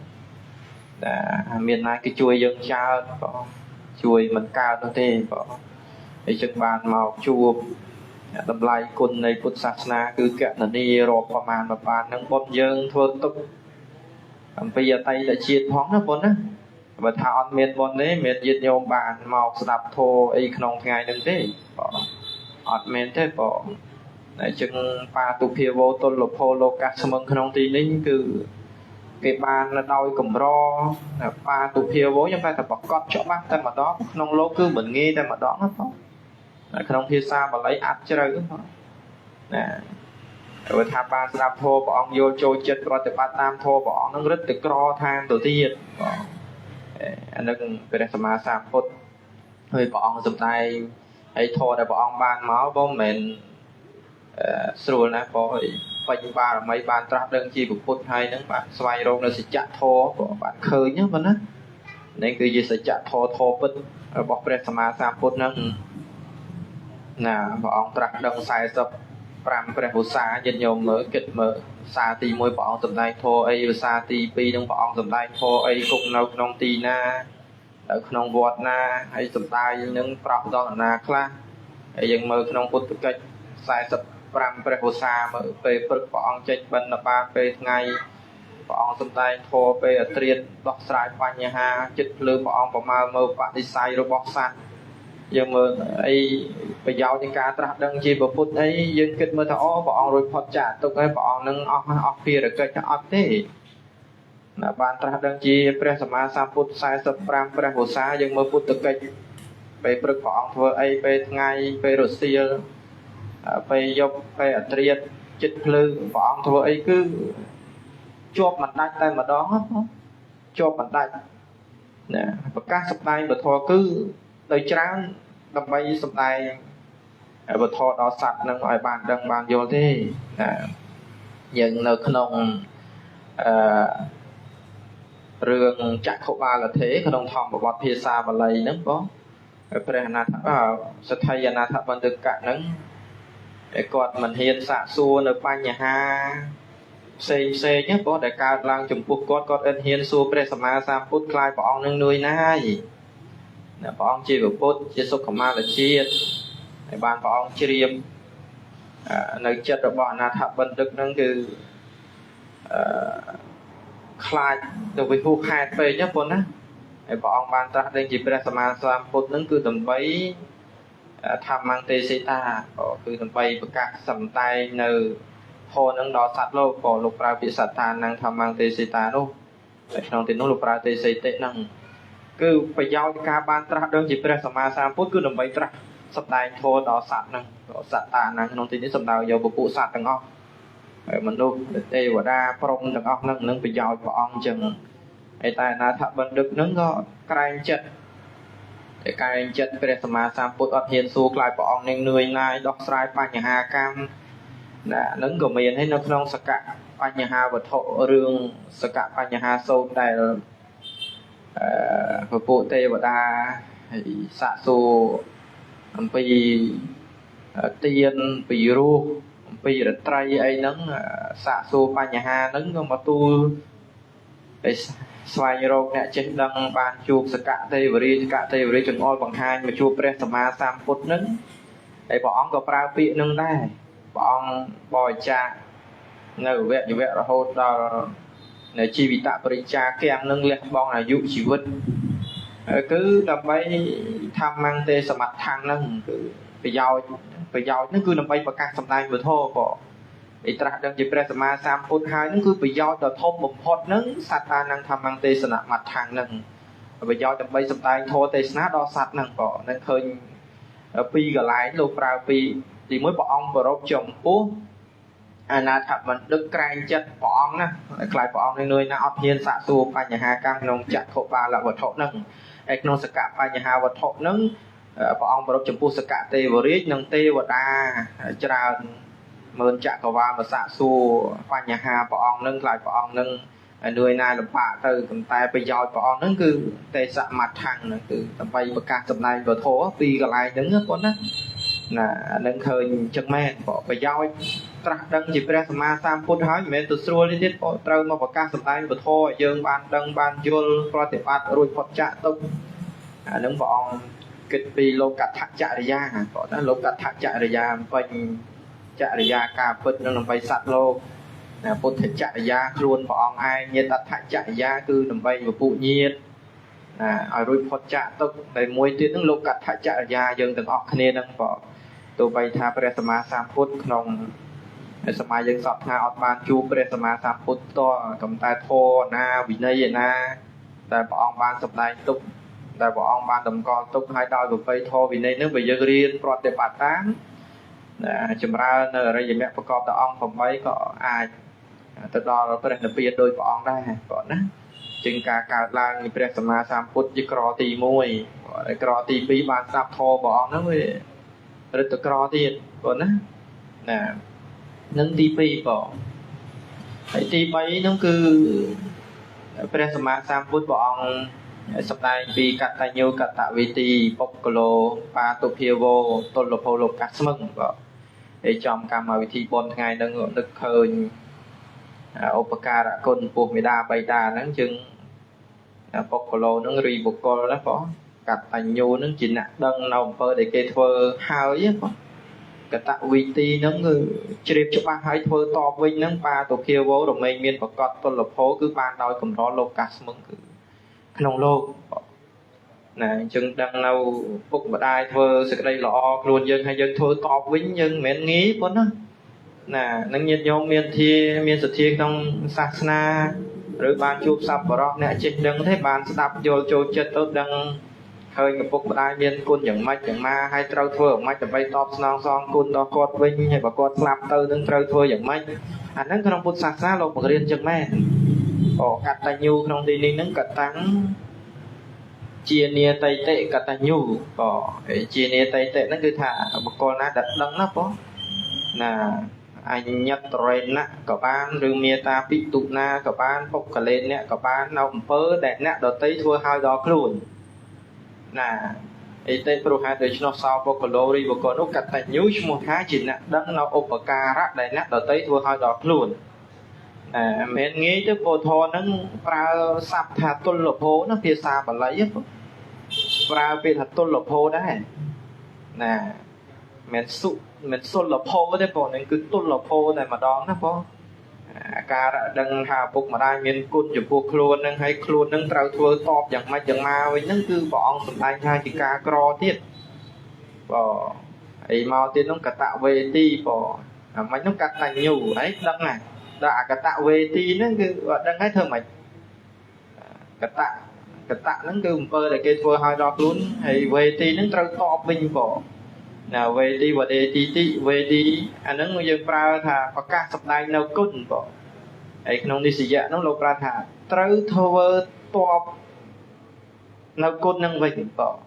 miền này cái chuối dân cha bỏ chuối mình cao nó thế bỏ để chừng bàn màu chua tầm lại quân này quân sạch na cứ kẹt là đi rồi qua màn mà bàn nâng bột dân thua tục bây giờ tay đã chết thoáng nó bốn á và thảo miền bồn đấy miền diệt nhiều bàn màu sập thô ấy không ngày đừng thế ọt miền thế bỏ để chừng ba tụ phía vô tôn lục hồ lô các sông không tí nín cứ cái bàn là đôi cầm ro ba tụ phía vô nhưng phải tập bọc cọt chỗ bác tay mà đó không lô cứ bẩn nghe tay mà đó nó không không phía xa mà lấy áp chơi đúng không nè rồi thà ba sập thô bỏ ông vô trôi chết rồi từ ba tam thô bỏ nó rất từ cro tham đầu tiên anh đừng vềสมาสามพุทธเฮ้ยบอกสมัยไอ้โทษแต่บอกบ้านหมอบ่เหม็นส่วนนะบอกปัจจุบันไม่บ้านตรัสเรื่องจีบุพุทธให้นั่งบ้านสวายโรงในสิจักโทบอกบ้านเคยเนี่ยมันนะนี่คือจีสิจักโทโทพุทธบอกเป็นสมาสามพุทธนั่งน่ะบอกตรัสเรื่องสายสับปรามเป็นผู้สายันโยมเมื่อเกิดเมื่อซาตีมวยบอกสมัยโทไอ้ซาตีปีนึงบอกสมัยโทไอ้กุกนกนองตีนาขนมวอดนาไอ้สมัยนึงปรับตอนนาคลาไอ้ยังเมื่อขนมพุทธกิจสายสับปรามเป็นผู้สาเมื่อไปปรึกบอกเจ็ดบรรณาไปไงบอกสมัยโทไปเตรียมดอกสายปัญญาจิตลืมบอกประมาณเมื่อปฏิสัยรูปสัตยังเมื่อไอ้ไปยาวในการตรัสดังจีบพุทธไอ้ยังคิดเมื่อถ้าบอกrồiพอจ่าตกไอ้บอกนึงออกเพียร์เกิดจะออกเต้นะบานตรัสดังจีพระสมมาสามพุทธสายสัพพรามพระโหษายังเมื่อพุทธเกิดไปปรึกบอกเธอไอ้ไปไงไปรัสเซียไปยกไปอัตรียจิตพลือบอกเธอไอ้คือจบมันได้แต่มาดองจบมันได้เนี่ยประกาศสัปดาห์แบบทอคือโดยจ้างดำไปสัปดาห์บททอดอสัตว์นั่งไอ้บานดังบานโยเท่ยังในขนมเรื่องจักรขบาลเทขนมทองแบบวัดเพียซาบาลัยนั่งก็พระนาถสัทยานาถบันทึกกะนั่งกอดมันเฮียนสะซัวในปัญญาเซเนี่ยก็ได้การล้างจุ่มปุกกอดเอ็นเฮียนซัวพระสมมาสามพุทธคลายปองนั่งนุยน่ายปองจีบพุทธจีสุขมาละเชียดในบ้านปองเชียม នៅចិត្តរបស់អនាថបណ្ឌិតហ្នឹងគឺខ្លាចទៅវិហុខែតពេកណាប៉ុណ្ណាហើយព្រះអង្គបានត្រាស់ដឹងជាព្រះសម្មាសម្ពុទ្ធហ្នឹងគឺដើម្បីធម្មង្គទេសេតាគឺដើម្បីប្រកាសសម្ដែងនៅធម៌ហ្នឹងដល់សត្វលោកក៏លោកប្រើពាក្យសត្តានឹងធម្មង្គទេសេតានោះតែក្នុងទីនោះលោកប្រើទេសេតិហ្នឹងគឺប្រយោជន៍ការបានត្រាស់ដឹងជាព្រះសម្មាសម្ពុទ្ធគឺដើម្បីត្រាស់សម្ដែងធម៌ដល់សត្វហ្នឹងសត្តាហ្នឹងក្នុងទីនេះសំដៅយកពពួកសត្វទាំងអស់ហើយមនុស្សទេវតាព្រហ្មទាំងអស់ហ្នឹងនឹងប្រយោជន៍ព្រះអង្គអញ្ចឹងហើយតែអនាថបណ្ឌិតហ្នឹងក៏ក្រែងចិត្តតែក្រែងចិត្តព្រះសម្មាសម្ពុទ្ធអត់ហ៊ានសួរខ្លាចព្រះអង្គនឹងនឿយណាយដោះស្រាយបញ្ហាកម្មណាហ្នឹងក៏មានហើយនៅក្នុងសកៈបញ្ហាវត្ថុរឿងសកៈបញ្ហាសូត្រដែលពពួកទេវតាហើយសាកសួរអំពីទានពីរោះអំពីរត្រីអីហ្នឹងសាកសួរបញ្ហាហ្នឹងក៏មកទូលឲ្យស្វែងរកអ្នកចេះដឹងបានជួបសកៈទេវរាចង្អុលបង្ហាញមកជួបព្រះសម្មាសម្ពុទ្ធហ្នឹងហើយព្រះអង្គក៏ប្រើពាក្យហ្នឹងដែរព្រះអង្គបរិច្ចាគនៅវគ្គរហូតដល់នៅជីវិតបរិច្ចាគទាំងនឹងលះបង់អាយុជីវិតគឺដើម្បីធម្មង្គទេសមត្ថៈហ្នឹងគឺប្រយោជន៍ហ្នឹងគឺដើម្បីប្រកាសសម្ដែងពធក៏ឯត្រាស់ដឹងជាព្រះសម្មាសម្ពុទ្ធហើយហ្នឹងគឺប្រយោជន៍ដ៏ធំបំផុតហ្នឹងសត្តានឹងធម្មង្គទេសនមត្ថៈហ្នឹងប្រយោជន៍ដើម្បីសម្ដែងធម៌ទេសនាដល់សត្វហ្នឹងក៏នឹងឃើញពីរកន្លែងលោកប្រើពីទីមួយព្រះអង្គប្ររពចំពោះអនាថបណ្ឌិតក្រែងចិត្តព្រះអង្គណាខ្លាចព្រះអង្គនឹងនឿយណាអត់ហ៊ានសាកសួរបញ្ហាកម្មក្នុងចក្ខុបាលវត្ថុហ្នឹងហើយក្នុងសកៈបញ្ហាវត្ថុហ្នឹងព្រះអង្គប្ររពចំពោះសកៈទេវរាជនិងទេវតាច្រើនមើលចក្រវាលមកសាកសួរបញ្ហាព្រះអង្គនឹងខ្លាចព្រះអង្គនឹងនឿយណាយលំបាកទៅតែប្រយោជន៍ព្រះអង្គនឹងគឺទេសមត្ថៈហ្នឹងគឺដើម្បីប្រកាសសម្ដែងពធពីកន្លែងហ្នឹងប៉ុណ្ណាណានឹងឃើញចឹងមែនប្រយោជន៍ត្រាស់ដឹងជាព្រះសម្មាសម្ពុទ្ធហើយមិនមែនទៅស្រួលនេះទៀតត្រូវមកប្រកាសសម្ដែងពធឲ្យយើងបានដឹងបានយល់ប្រតិបត្តិរួចផុតចាកទុកអានឹងព្រះអង្គគិតពីលោកដ្ឋចរិយាគាត់ណាលោកដ្ឋចរិយាពេញចរិយាការពិតនឹងដើម្បីសត្វលោកពុទ្ធចរិយាខ្លួនព្រះអង្គឯងញាតដ្ឋចរិយាគឺដើម្បីពពុញាតឲ្យរួចផុតចាកទុកតែមួយទៀតនឹងលោកដ្ឋចរិយាយើងទាំងអស់គ្នានឹងក៏ទោះបីថាព្រះសម្មាសម្ពុទ្ធក្នុងសម័យយើងសពថាអត់បានជួបព្រះសម្មាសម្ពុទ្ធផ្ទាល់កំតែធម៌ណាវិន័យណាតែព្រះអង្គបានសម្ដែងទុកតែព្រះអង្គបានតម្កល់ទុកឲ្យដោយប្រពៃធម៌វិន័យនឹងបើយើងរៀនប្រតិបត្តិតាមចម្រើននៅអរិយមគ្គប្រកបដោយអង្គ8ក៏អាចទៅដល់ព្រះនិព្វានដោយព្រះអង្គដែរគាត់ណាជាងការកើតឡើងនៃព្រះសម្មាសម្ពុទ្ធជាក្រទី1ក្រទី2បានស្ដាប់ធម៌ព្រះអង្គហ្នឹងវារឹតក្រទៀតគាត់ណានឹងទី2បងហើយទី3ហ្នឹងគឺព្រះសម្មាសម្ពុទ្ធព្រះអង្គសម្ដែងពីកតញ្ញូកតវេទីបុគ្គលោបាតុភាវោទលភោលោកកាស្មឹងបងហើយចំកម្មវិធីបុណ្យថ្ងៃហ្នឹងនឹកឃើញឧបការៈគុណពោះមេដាបៃតាហ្នឹងជឹងបុគ្គលោហ្នឹងរីបុគ្គលណាបងកតញ្ញូហ្នឹងជាអ្នកដឹងនៅអំពើដែលគេធ្វើហើយបងកតវិធីហ្នឹងគឺជ្រាបច្បាស់ហើយធ្វើតបវិញហ្នឹងបាតុភាវោរមែងមានប្រកបទលភោគឺបានដោយកម្រលោកកាស្មឹងគឺក្នុងលោកណាអញ្ចឹងដឹងនៅពុកម្ដាយធ្វើសេចក្តីល្អខ្លួនយើងហើយយើងធ្វើតបវិញយើងមិនមែនងាយប៉ុណ្ណាណានឹងញាតិញោមមានសទ្ធាក្នុងសាសនាឬបានជួបសប្បុរសអ្នកចេះដឹងទេបានស្ដាប់យល់ចូលចិត្តទៅដឹងឃើញឪពុកម្ដាយមានគុណយ៉ាងម៉េចយ៉ាងម៉ាហើយត្រូវធ្វើយ៉ាងម៉េចដើម្បីតបស្នងសងគុណដល់គាត់វិញហើយបើគាត់ស្លាប់ទៅនឹងត្រូវធ្វើយ៉ាងម៉េចអាហ្នឹងក្នុងពុទ្ធសាសនាលោកបង្រៀនចឹងមែនកតញ្ញូក្នុងទីនេះហ្នឹងកតាំងជានាតៃតិកតញ្ញូក៏ជានាតៃតិហ្នឹងគឺថាបុគ្គលណាដែលដឹងណាបងណាអញ្ញតរេណៈក៏បានឬមេតាពិទុណាក៏បានបុគ្គលេអ្នកក៏បាននៅអំពើដែលអ្នកដតីធ្វើឲ្យដល់ខ្លួនណាអីទេព្រោះហេតុដូច្នោះសោបុគ្គលោរីបុគ្គលនោះកតញ្ញូឈ្មោះថាជាអ្នកដឹងនៅឧបការៈដែលអ្នកដតីធ្វើឲ្យដល់ខ្លួនមិនងាយទៅពោធរហ្នឹងប្រើស័ព្ទថាទុលភោណាភាសាបាលីប្រើពាក្យថាទុលភោដែរណា men su men sul là po đấy po nên cứ tul là po này mà đón đó po ca đằng hà phục mà đai miền côn chụp buộc luôn nâng hay luôn nâng trâu thua top chẳng ma với nâng cứ bọn sầm đai hai chỉ ca cro tiết bỏ ấy mau tiên nó cả tạo về ti bỏ mấy nó cắt thành nhiều ấy đằng này đã cả tạo về ti nó cứ đằng ấy thơ mày cả tạ nó cứ pơ để cái thua hai đo luôn hay về ti nó trâu top bình bỏ nào về đi và đề tí về đi anh nó người dân pra thà có ca sập đai nấu côn bỏ ấy không đi xì dạ nó lâu pra thà trâu thua top nấu côn nâng vịnh bỏ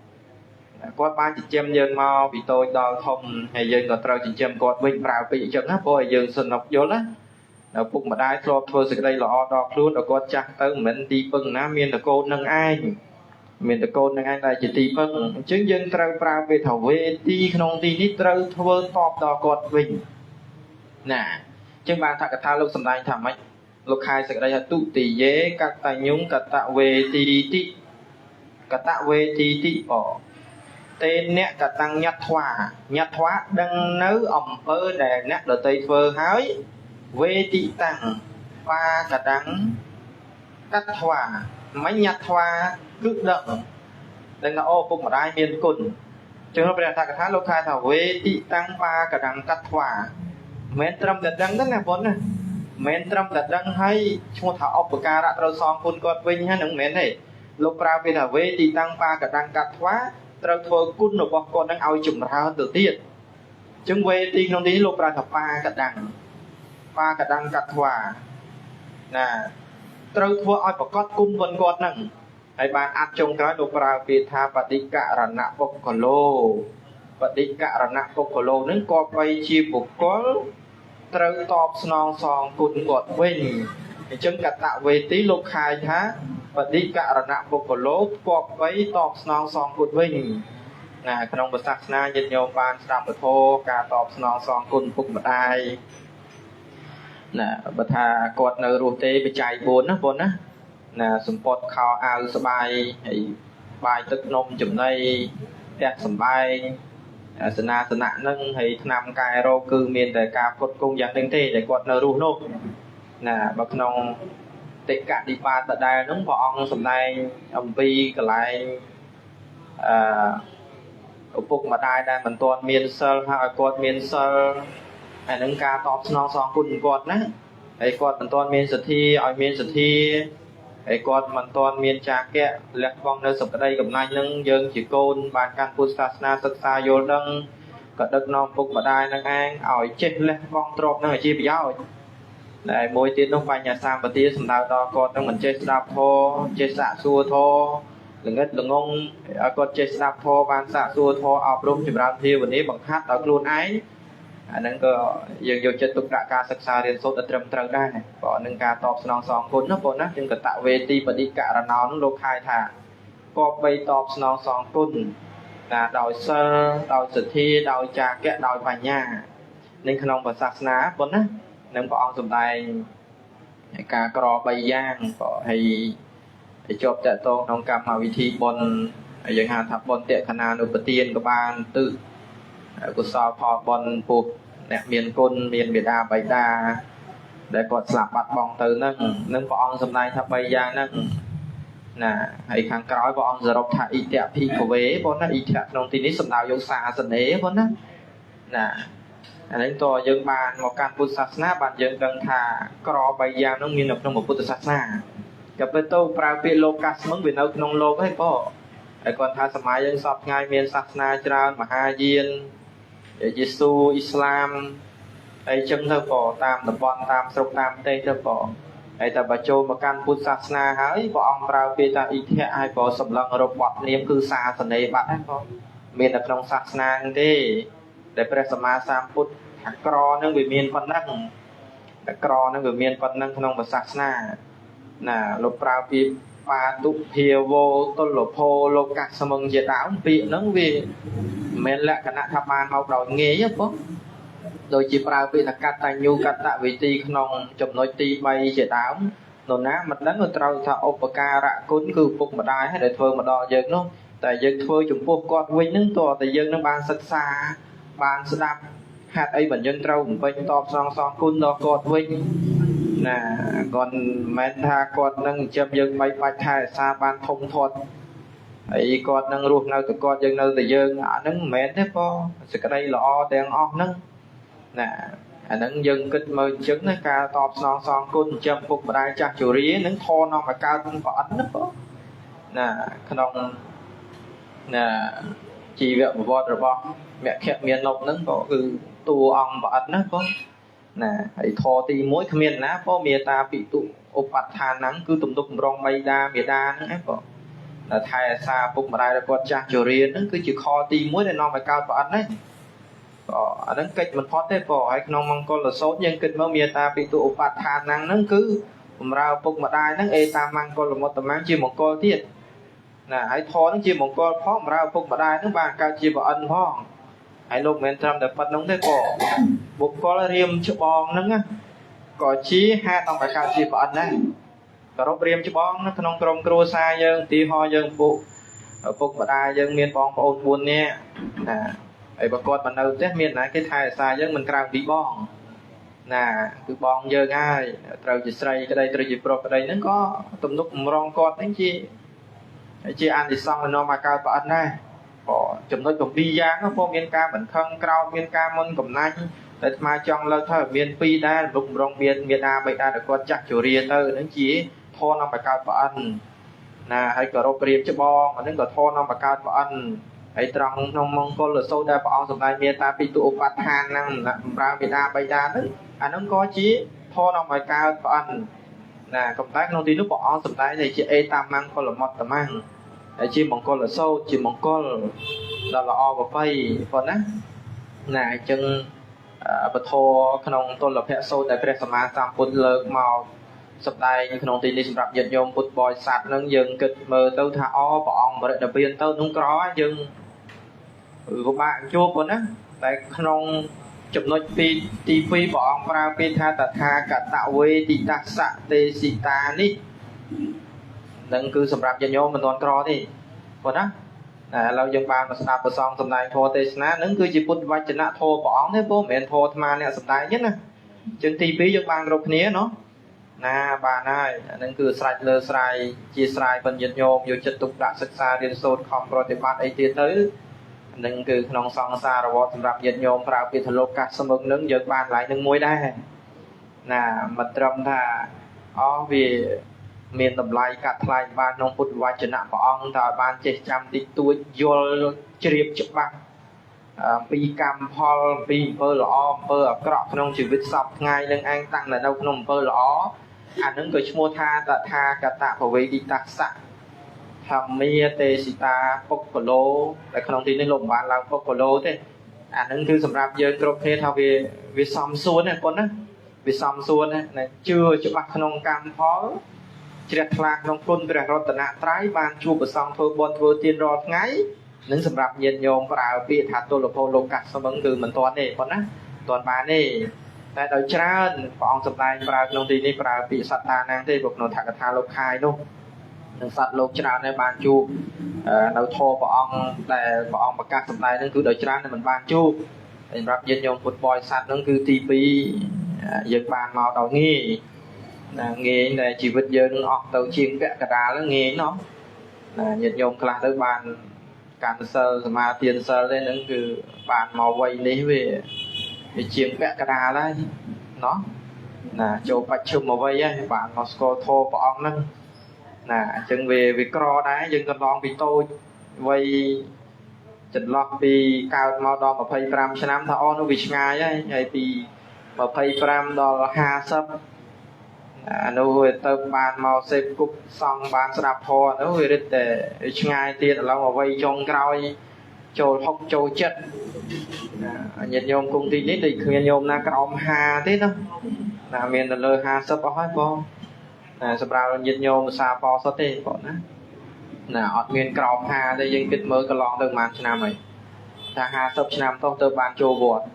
có ba chị chém dân mau bị tôi đo thông hay dân có trâu chị chém có vịnh pra bị chấm á bôi dân sân học vô lá nào phục mà đai thua thua sự đây là đo luôn rồi có chắc tới mình đi phân ná miên là cô nâng ai mình tự côn đang tại chỉ tì phân chứng dân trâu pra về thảo về ti không ti nít trâu thua top đo cột vinh nè chứng bàn thạc tha lúc sầm đai thảm ấy lúc hai sẽ đây là tụ tỷ dế các tài nhúng các tạo về ti các tạo về ti bỏ tên nè các tăng nhát thoa đang nấu ẩm ơ để nè đợt tây phơ hái về ti tăng ba cả đắng cắt thoa mấy nhát thoa cứ đậm đây là ô phục mà đai miền cồn trường hợp này thằng cái lúc khai thảo về ti tăng ba cả đắng cắt thoa men trâm đặt đắng rất là vốn này men trâm đặt đắng hay chung thảo ốc của ca đã rồi xong phun cọt vinh hay nướng men này lúc ra về thảo về ti tăng ba cả đắng cắt thoa rồi thôi cún nó bọc con đang ao chùm ra hơn từ tiệt chứng về ti không tí lúc ra thảo ba cả đắng cắt thoa nè rồi thôi ao bọc cọt cún vân cọt nằngไอ้บ้านอัดจงกระดูปราปีธาปฏิกะรณะปกโลปฏิกะรณะปกโลนั้นก็ไปชีบุกก็ตรึตอบสนองสองกุญกดเว้นจึงกะตะเวทีลูกคายฮะปฏิกะรณะปกโลก็ไปตอบสนองสองกุญเว้นนะขนมภาษาหน้าเย็นโยมบานสามปะโทการตอบสนองสองกุญปุกมาได้นะบัทากดในรูเตไปใจบนนะnè sum pot khao ao sờ bài hay bài tức nôm chùm đây đẹp sầm bài sờ na nâng hay nam cài rô cư miền tại cà phốt công dạng tinh thế để quật nở ru nô nè bậc nông tịch cả đi ba tại đây nóng bọn sầm này ông pi cả lại phục mà đây mình toàn miền sơ hay quật miền sơ hay nâng ca top non song cùn quật nè hay quật mình toàn miền sơ thi ở miền sơ thiไอ้กอดมันตอนเมียนจากแกเล็กฟองในสัปดาห์กับนายนึงยังจีโกนบานการพุทธศาสนาศึกษาโยดังก็ดึกน้องปุกมาได้นั่งเองเอาเจ็ดเล็กฟองตรอกนั่งจีบยาวได้มวยตีนต้องไปnhàสามปฏิสัมดาต่อกอดต้องเหมือนเจสดาโทเจสะซัวโทหรือเงี้ยหรืองงกอดเจสดาโทบานสะซัวโทเอาปรุงจุดรามทีวันนี้บังคับเอากลูนไอ้อันนั้นก็ยังอยู่จะตุกระการศึกษาเรียนโซดตรมตรังได้ก็หนึ่งการตอบสนองสองคนนะคนนะจึงกระตะเวทีปฏิกะระนองโลกายถาก็ไปตอบสนองสองคนนะดาวเซอร์ดาวสุทธิดาวจากแกะดาวปัญญาในขนมศาสนาคนนะนั่นก็เอาสมได้การกรอใบย่างก็ให้จบแต่ตรงน้องกรรมวิธีบนอย่างหาทับบนเตะขนานุปเตียนกับบานตื้อกุศลพอบอลปุบเนี่ยเมียนกุลเมียนเบียดาใบดาได้กดสลับบัดบองตือนึ่งปองสมัยทับใบยางนั่งน่ะไอ้ข้างกร้อยปองจะรบถ่ายอีเตะพีโคเว่เพราะนั่นอีเตะนองทีนี้สำดาวโยซาสเน่เพราะนั่นน่ะอันนี้ตัวยังบานมาการพุทธศาสนาบานยังกังทากรอใบยางน้องมีหนุกน้องหมดพุทธศาสนากับไปโต้ปราเปโลกัสมึงเป็นเอาน้องโลกให้พ่อไอ้ก่อนทาสมัยยังสอบง่ายเมียนศาสนาจรามหาเยียนเยซูอิสลามไอ้จังเธอปอตามตะบอนตามสรุปตามเตยเธอปอไอ้แต่บัจโจมาการพุทธศาสนาหายปอองปราเปตาอิเทะให้ปอสำลังระบบเนียมคือศาสนาบัตรให้ปอเมียนในศาสนาที่ได้พระสมมาสามพุทธกรอนั่งวิเมียนปันนั่งกรอนั่งวิเมียนปันนั่งขนมศาสนาน่ะลบปราปีปาตุเพียวโวต้นหลบโพโลกัสมังเจดาวปีนั่งวิเมนและคณะทำงานเอาเราเงี้ยปุ๊บโดยจีปราปีนักการตัญญูการตะวิธีขนมจำนวนตีใบเจดาวโน่นนะมันนั้นเราถ้าอุปการะคุณคือปุกมาได้ให้ได้เธอมาดอเยอะเนาะแต่ยังเธอจุ่มพวกกอดวิ่งนึงตัวแต่ยังนึงบางศึกษา បានស្ដាប់ហេតុអីបើយើងត្រូវបំពេញតបស្នងសងគុណដល់គាត់វិញណាគាត់មិនមែនថាគាត់នឹងចាំយើងបីបាច់ថែរក្សាបានធំធាត់ហើយគាត់នឹងរស់នៅតែគាត់យើងនៅតែយើងអាហ្នឹងមិនមែនទេបងសេចក្តីល្អទាំងអស់ហ្នឹងណាអាហ្នឹងយើងគិតមើលអញ្ចឹងណាការតបស្នងសងគុណចាំពុកម្ដាយចាស់ជរានឹងធននាំឲ្យកើតប្រអិនណាបងណាក្នុងណាជីវប្រវត្តិរបស់មគ្គមាននប់ហ្នឹងក៏គឺតួអង្គប្រអិនណាបងណាហើយធរទី1គ្មានណាបងមេតាពិទុឧបដ្ឋានហ្នឹងគឺទំនុកបំរុងបៃតាមេតាហ្នឹងឯងបងតែថែអាសាពុកម្ដាយរបស់គាត់ចាស់ជរាហ្នឹងគឺជាខទី1ដែលនាំឲ្យកើតប្រអិនហ្នឹងអាហ្នឹងកិច្ចមិនផុតទេបងហើយក្នុងមង្គលសោតយើងគិតមើលមេតាពិទុឧបដ្ឋានហ្នឹងគឺបំរើពុកម្ដាយហ្នឹងអេតាមមង្គលមុតតមាំងជាមង្គលទៀតណាហើយធរហ្នឹងជាមង្គលផងបំរើពុកម្ដាយហ្នឹងបានកើតជាប្រអិនផងហើយលោកមិនត្រឹមតែប៉ុណ្្នឹងទេក៏បុគ្គលរៀមច្បងហ្នឹងក៏ជាហេតុនាំឲ្យកើតជាប្រអិនដែរគោរពរៀមច្បងនៅក្នុងក្រុមគ្រួសារយើងឧទាហរណ៍យើងពុកម្ដាយយើងមានបងប្អូន4នាក់ណាហើយបើគាត់មកនៅផ្ទះមានណាគេថែរក្សាយើងមិនក្រៅពីបងណាគឺបងយើងហើយត្រូវជាស្រីក្តីត្រូវជាប្រុសក្តីហ្នឹងក៏ទំនុកបំរុងគាត់ហ្នឹងជាអានិសង្សនាំឲ្យកើតប្រអិនដែរក៏ចំណុច7យ៉ាងក៏មានការបន្ខឹងក្រោធមានការមុនកំណាញ់តែស្មាចង់លើកថាមាន2ដែរលោកបំរុងមានមេដាបៃតាដែលគាត់ចាស់ជរាទៅហ្នឹងជាធននាំឲ្យកើតប្រអិនណាហើយក៏រករៀបច្បងអាហ្នឹងក៏ធននាំឲ្យកើតប្រអិនហើយត្រង់ក្នុងមង្គលសោតដែលព្រះអង្គសម្ដែងមេតាពិទុឧបដ្ឋានហ្នឹងបំរើមេដាបៃតាហ្នឹងអាហ្នឹងក៏ជាធននាំឲ្យកើតប្រអិនណាកំតែក្នុងទីនោះព្រះអង្គសម្ដែងថាជាអេតាមង្គលមត្តមង្គលហើយជាមង្គលសោតជាមង្គលដ៏ល្អប្រពៃប៉ុណ្ណាណាអញ្ចឹងពធក្នុងទុលភៈសោតដែលព្រះសម្មាសម្ពុទ្ធលើកមកសម្ដែងក្នុងទីនេះសម្រាប់ញាតិញោមពុទ្ធបរិស័ទនឹងយើងគិតមើលទៅថាព្រះអង្គបរិនិព្វានទៅនោះក្រយើងពិបាកជួបប៉ុណ្ណាតែក្នុងចំណុចទី2ព្រះអង្គប្រើពាក្យថាតថាកតវេទិតស្សទេសិតានេះនឹងគឺសម្រាប់ញាតិញោមមិនទាន់ក្រទេប៉ុណ្ណាឥឡូវយើងបានមកស្ដាប់ព្រះសង្ឃសម្ដែងធម៌ទេសនានឹងគឺជាពុទ្ធវចនៈធម៌ព្រះអង្គទេបងមិនមែនធម៌អាត្មាអ្នកសម្ដែងទេណាអញ្ចឹងទី2យើងបានគ្រប់គ្នាណោះណាបានហើយអានឹងគឺស្រេចលើស្រ័យជាស្រ័យបញ្ញត្តិញោមយកចិត្តទុកដាក់សិក្សារៀនសូត្រខំប្រតិបត្តិអីទៀតទៅនឹងគឺក្នុងសង្សារវត្តសម្រាប់ញាតិញោមប្រើពាក្យថាលោកកាសសមឹកនឹងយើងបានឡើងនឹងមួយដែរណាមិនត្រឹមថាវាមានតម្លៃកាត់ថ្លៃបានក្នុងពុទ្ធវចនៈព្រះអង្គតើបានចេះចាំតិចតួចយល់ជ្រាបច្បាស់ពីកម្មផលពីអំពើល្អអំពើអាក្រក់ក្នុងជីវិតសពថ្ងៃនឹងឯងតាំងនៅក្នុងអំពើល្អអានឹងក៏ឈ្មោះថាតថាកតភវេទិតស្សៈធម្មាទេសិតាពុក្កឡូតែក្នុងទីនេះលោកមិនបានឡើងពុក្កឡូទេអានឹងគឺសម្រាប់យើងគ្រប់គ្នាថាវាសំសួនណាប៉ុណ្ណាវាសំសួនណាជឿច្បាស់ក្នុងកម្មផលជ្រះថ្លាក្នុងគុណព្រះរតនត្រ័យបានជួបប្រសងធ្វើបុណ្យធ្វើទានរាល់ថ្ងៃនឹងសម្រាប់ញាតិញោមប្រើពាក្យថាទុលភោលោកកាសមឹងគឺមិនទាន់ទេប៉ុណ្ណាមិនទាន់បានទេតែដោយច្រើនព្រះអង្គសម្ដែងប្រើក្នុងទីនេះប្រើពាក្យសត្តាណាងទេព្រោះក្នុងថកថាលោកខាយនោះនឹងសត្វលោកច្រើនហើយបានជួបនៅធម៌ព្រះអង្គដែលព្រះអង្គប្រកាសសម្ដែងនឹងគឺដោយច្រើនតែមិនបានជួបសម្រាប់ញាតិញោមពុទ្ធបរិស័ទនឹងគឺទី2យើងបានមកដល់ងាយងាយដែលជីវិតយើងអស់ទៅជាងពាក់កណ្ដាលងាយណោះញាតិញោមខ្លះទៅបានកាន់សិលសមាទានសិលទេហ្នឹងគឺបានមកវ័យនេះវាជាងពាក់កណ្ដាលហើយណោះណាចូលបច្ចុប្បន្នវ័យហើយបានមកស្គាល់ធម៌ព្រះអង្គហ្នឹងណាអញ្ចឹងវាក្រដែរយើងកន្លងពីតូចវ័យចន្លោះពីកើតមកដល់25ឆ្នាំថានោះវាឆ្ងាយហើយពី25ដល់50អានោះវាទៅបានមកសេពគប់សង់បានស្ដាប់ធម៌នោះវារឹតតែឆ្ងាយទៀតឥឡូវអ្វីចុងក្រោយចូល60ចូល70ញាតិញោមគង់ទីនេះដូចគ្មានញោមណាក្រោម50ទេណាមានទៅលើ50អស់ហើយបងសម្រាប់ញាតិញោមភាសាបសុទ្ធទេបងណាអត់មានក្រោម50ទេយើងគិតមើលកន្លងទៅប្រហែលឆ្នាំហើយថា50ឆ្នាំទៅបានចូលវត្ត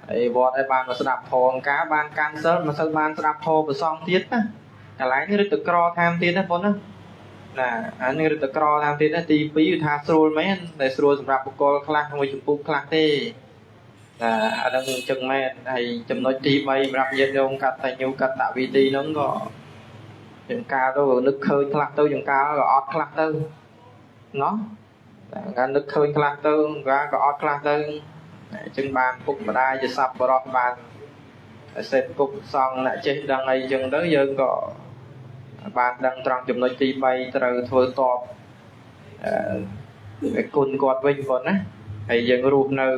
ហើយវត្តឲ្យបានមកស្ដាប់ធម៌ការបានកាន់សិលមិនសូវបានស្ដាប់ធម៌ប្រសងទៀតណាកន្លែងនេះរឹតតែក្រតាមទៀតណាបងណាអានេះរឹតតែក្រតាមទៀតណាទី2គឺថាស្រួលមែនតែស្រួលសម្រាប់បុគ្គលខ្លះមួយចំពោះខ្លះទេ អានឹងចឹងមែនហើយចំណុចទី3សម្រាប់ញាតិញោមកតញ្ញូកតវិធីហ្នឹងក៏ចង្ការទៅនឹកឃើញខ្លះទៅចង្ការក៏អត់ខ្លះទៅណោះការនឹកឃើញខ្លះទៅចង្ការក៏អត់ខ្លះទៅអញ្ចឹងបានពុកម្ដាយជាសប្បុរសបានសេពគុកសង្ឃអ្នកចេះដឹងអីចឹងទៅយើងក៏បានដឹងត្រង់ចំណុចទី3ត្រូវធ្វើតបគុណគាត់វិញប៉ុណ្ណាហើយយើងរស់នៅ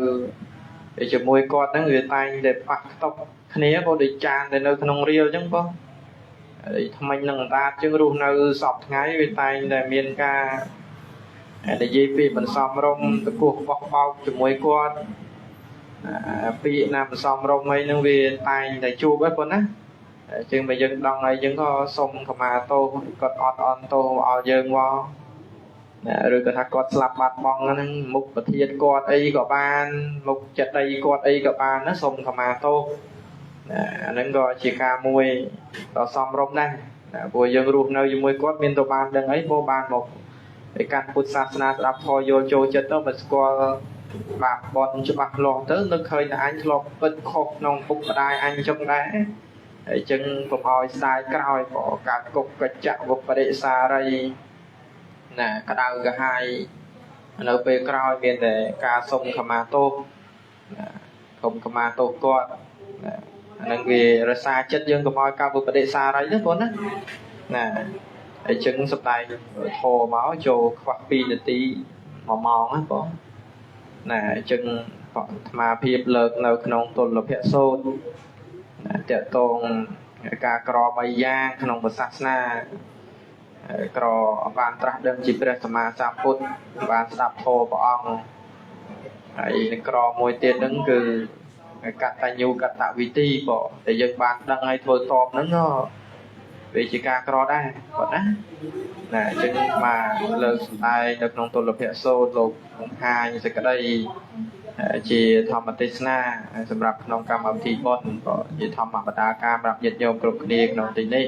ជាមួយគាត់ហ្នឹងវាតែងតែប៉ះខ្ទប់គ្នាក៏ដូចចានទៅនៅក្នុងរៀលអញ្ចឹងបងហើយថ្មិញនឹងអណ្ដាតជាងរស់នៅសពថ្ងៃវាតែងតែមានការនិយាយពីមិនសមរម្យតគោះបោះបោកជាមួយគាត់ពាក្យណាមិនសមរម្យអីហ្នឹងវាតែងតែជួបហ្នឹងប៉ុណ្ណាអញ្ចឹងបើយើងដឹងអីយើងក៏សុំខមាទោសគាត់អត់អន់ទោសឲ្យយើងមកឬក៏ថាគាត់ស្លាប់បាត់បង់ហ្នឹងមុខប្រធានគាត់អីក៏បានមុខចិត្តអីគាត់អីក៏បានណាសុំខមាទោសអាហ្នឹងក៏ជាការមួយដ៏សមរម្យដែរព្រោះយើងរស់នៅជាមួយគាត់មានទៅបានដឹងអីព្រោះបានមកឯកាន់ពុទ្ធសាសនាស្ដាប់ធម៌យល់ចូលចិត្តទៅមិនស្គាល់បាបបន់ច្បាស់លាស់ទៅនឹកឃើញតែអញធ្លាប់ពិតខុសក្នុងពុកម្ដាយអញចឹងដែរហើយចឹងកុំឲ្យស្ដាយក្រោយព្រោះការគប់កច្ចៈវបរិសារីណាក្តៅក្រហាយនៅពេលក្រោយមានតែការសុំខមាទោសសុំខមាទោសគាត់អានឹងវារសាចិត្តយើងកុំឲ្យការបដិសារីទេបងណាហើយចឹងសម្ដែងធម៌មកចូលខ្វះ2នាទី1ម៉ោងណាបងណាអញ្ចឹងអាត្មាភាពលើកនៅក្នុងទុលភៈសូត្រតកតងការក្រ3យ៉ាងក្នុងពុទ្ធសាសនាក្របានត្រាស់ដឹងជាព្រះសម្មាសម្ពុទ្ធបានស្ដាប់ធម៌ព្រះអង្គហើយនឹងក្រមួយទៀតហ្នឹងគឺកតញ្ញូកតវិធីបងតែយើងបានដឹងហើយធ្វើតបហ្នឹងវាជាការក្រដែរបងណាអញ្ចឹងមកលើកសម្ដែងនៅក្នុងទុលភៈសូត្រលោកបង្ហាញសេចក្តីជាធម្មទេសនាសម្រាប់ក្នុងកម្មវិធីបុណ្យក៏ជាធម្មបដាការសម្រាប់ញាតិញោមគ្រប់គ្នាក្នុងទីនេះ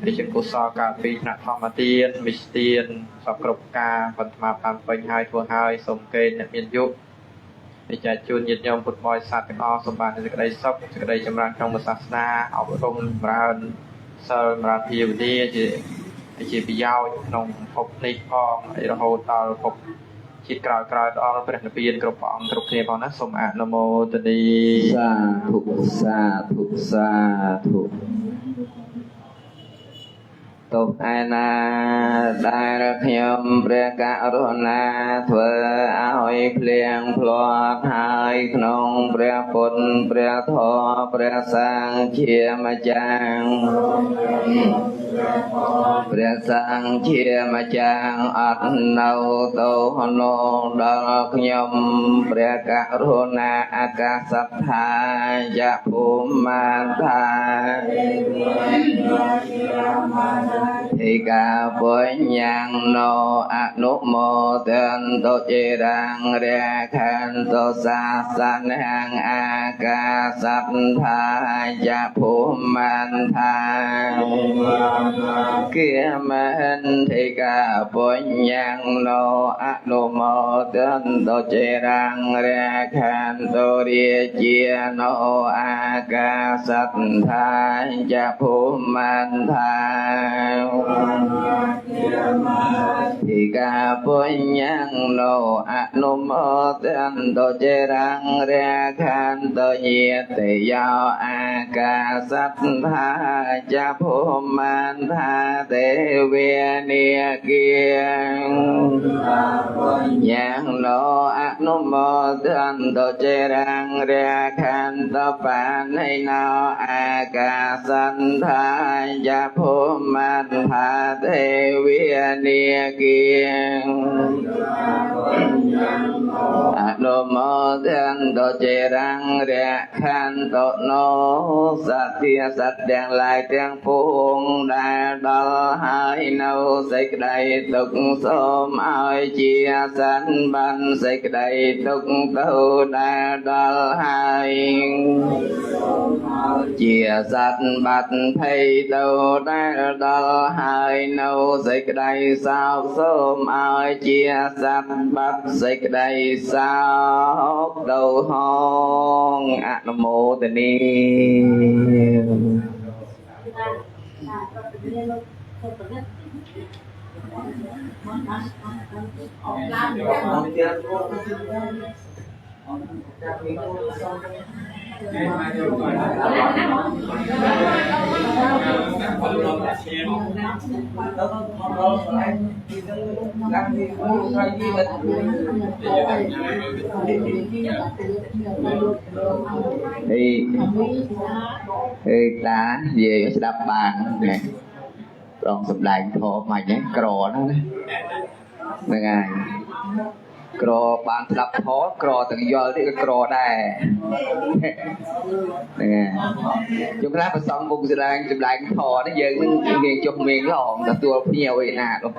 ហើយជាកុសលកាលពីថ្នាក់ធម្មទានវិស្ទានសពគ្រប់ការបន្ទាប់បានពេញហើយធ្វើហើយសូមកេរអ្នកមានយុគវិច័យជូនញាតិញោមពុទ្ធបរិស័ទទាំងអស់សូមបានសេចក្តីសុខសេចក្តីចម្រើនក្នុងសាសនាអប់រំចម្រើនសិលចម្រើនភាវនាជាប្រយោជន៍ក្នុងភពនេះផងរហូតដល់ភពជាតិក្រោយដល់ព្រះនិព្វានគ្រប់ព្រះអង្គគ្រប់គ្នាផងណាសូមអនុមោទនីសាធុសាធុសាធុទុកឯណាដែលខ្ញុំព្រះករុណាធ្វើឲ្យភ្លៀងផ្លាត់ហើយក្នុងព្រះពុទ្ធព្រះធម៌ព្រះសង្ឃជាម្ចាស់ព្រះសង្ឃជាម្ចាស់អត់នៅទោសនោះដល់ខ្ញុំព្រះករុណាអាកាសត្ថាយភូមាថាទីកាពុញ្ញណោអនុមោទន្តុជារាងរាខន្តសាសនាងអាកាសត្ថាយភូមាថាគិមហន្តិកាពុញ្ញណោអនុមោទន្តុជារាងរាខន្តរាជាណោអាកាសត្ថាយភូមាថាទីកាពុញ្ញណោអនុមោទន្តុជារាងរាខន្តញាតិយោអាកាសត្ថាយភូមាថាទេវានិគាពុញ្ញណោអនុមោទន្តុជារាងរាខន្តបានៃណោអាកាសត្ថាយភូមាថាទេវានិគាអនុមោទន្តុជារាងរាខន្តណោសទ្ធាសត្វទាំងឡាយទាំងពួងដែលដល់ហើយនៅសេចក្តីទុក្ខសូមឲ្យជាសន្បានសេចក្តីទុក្ខទៅដែលដល់ហើយជាសត្វបាត់ភ័យទៅដែលដល់ហើយនៅសេចក្តីសោកសូមឲ្យជាសត្វបាត់សេ សេចក្តីសោកដូវហងអនុមោទនី Ê ta về sẽ đập bàn nè còn sụp đàn thọ mày nhé cò nó nè ngày cò bàn đập thọ cò từng giờ thì cò đây nè chúng ta phải xong vùng sụp đàn thọ nó giờ nó nghe chụp miệng lỏng là tua nhiều vậy nè luôn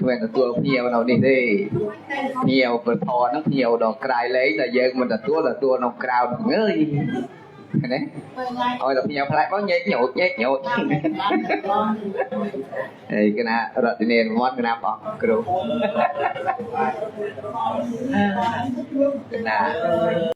vậy là tua nhiều nào đi đi nhiều phần thọ nó nhiều đỏ cài lấy là giờ mình là tua nó cào ngơi đấy ôi là nhiều lại có nhét nhột thì cái nào rồi thì nên món cái nào bỏ cái nào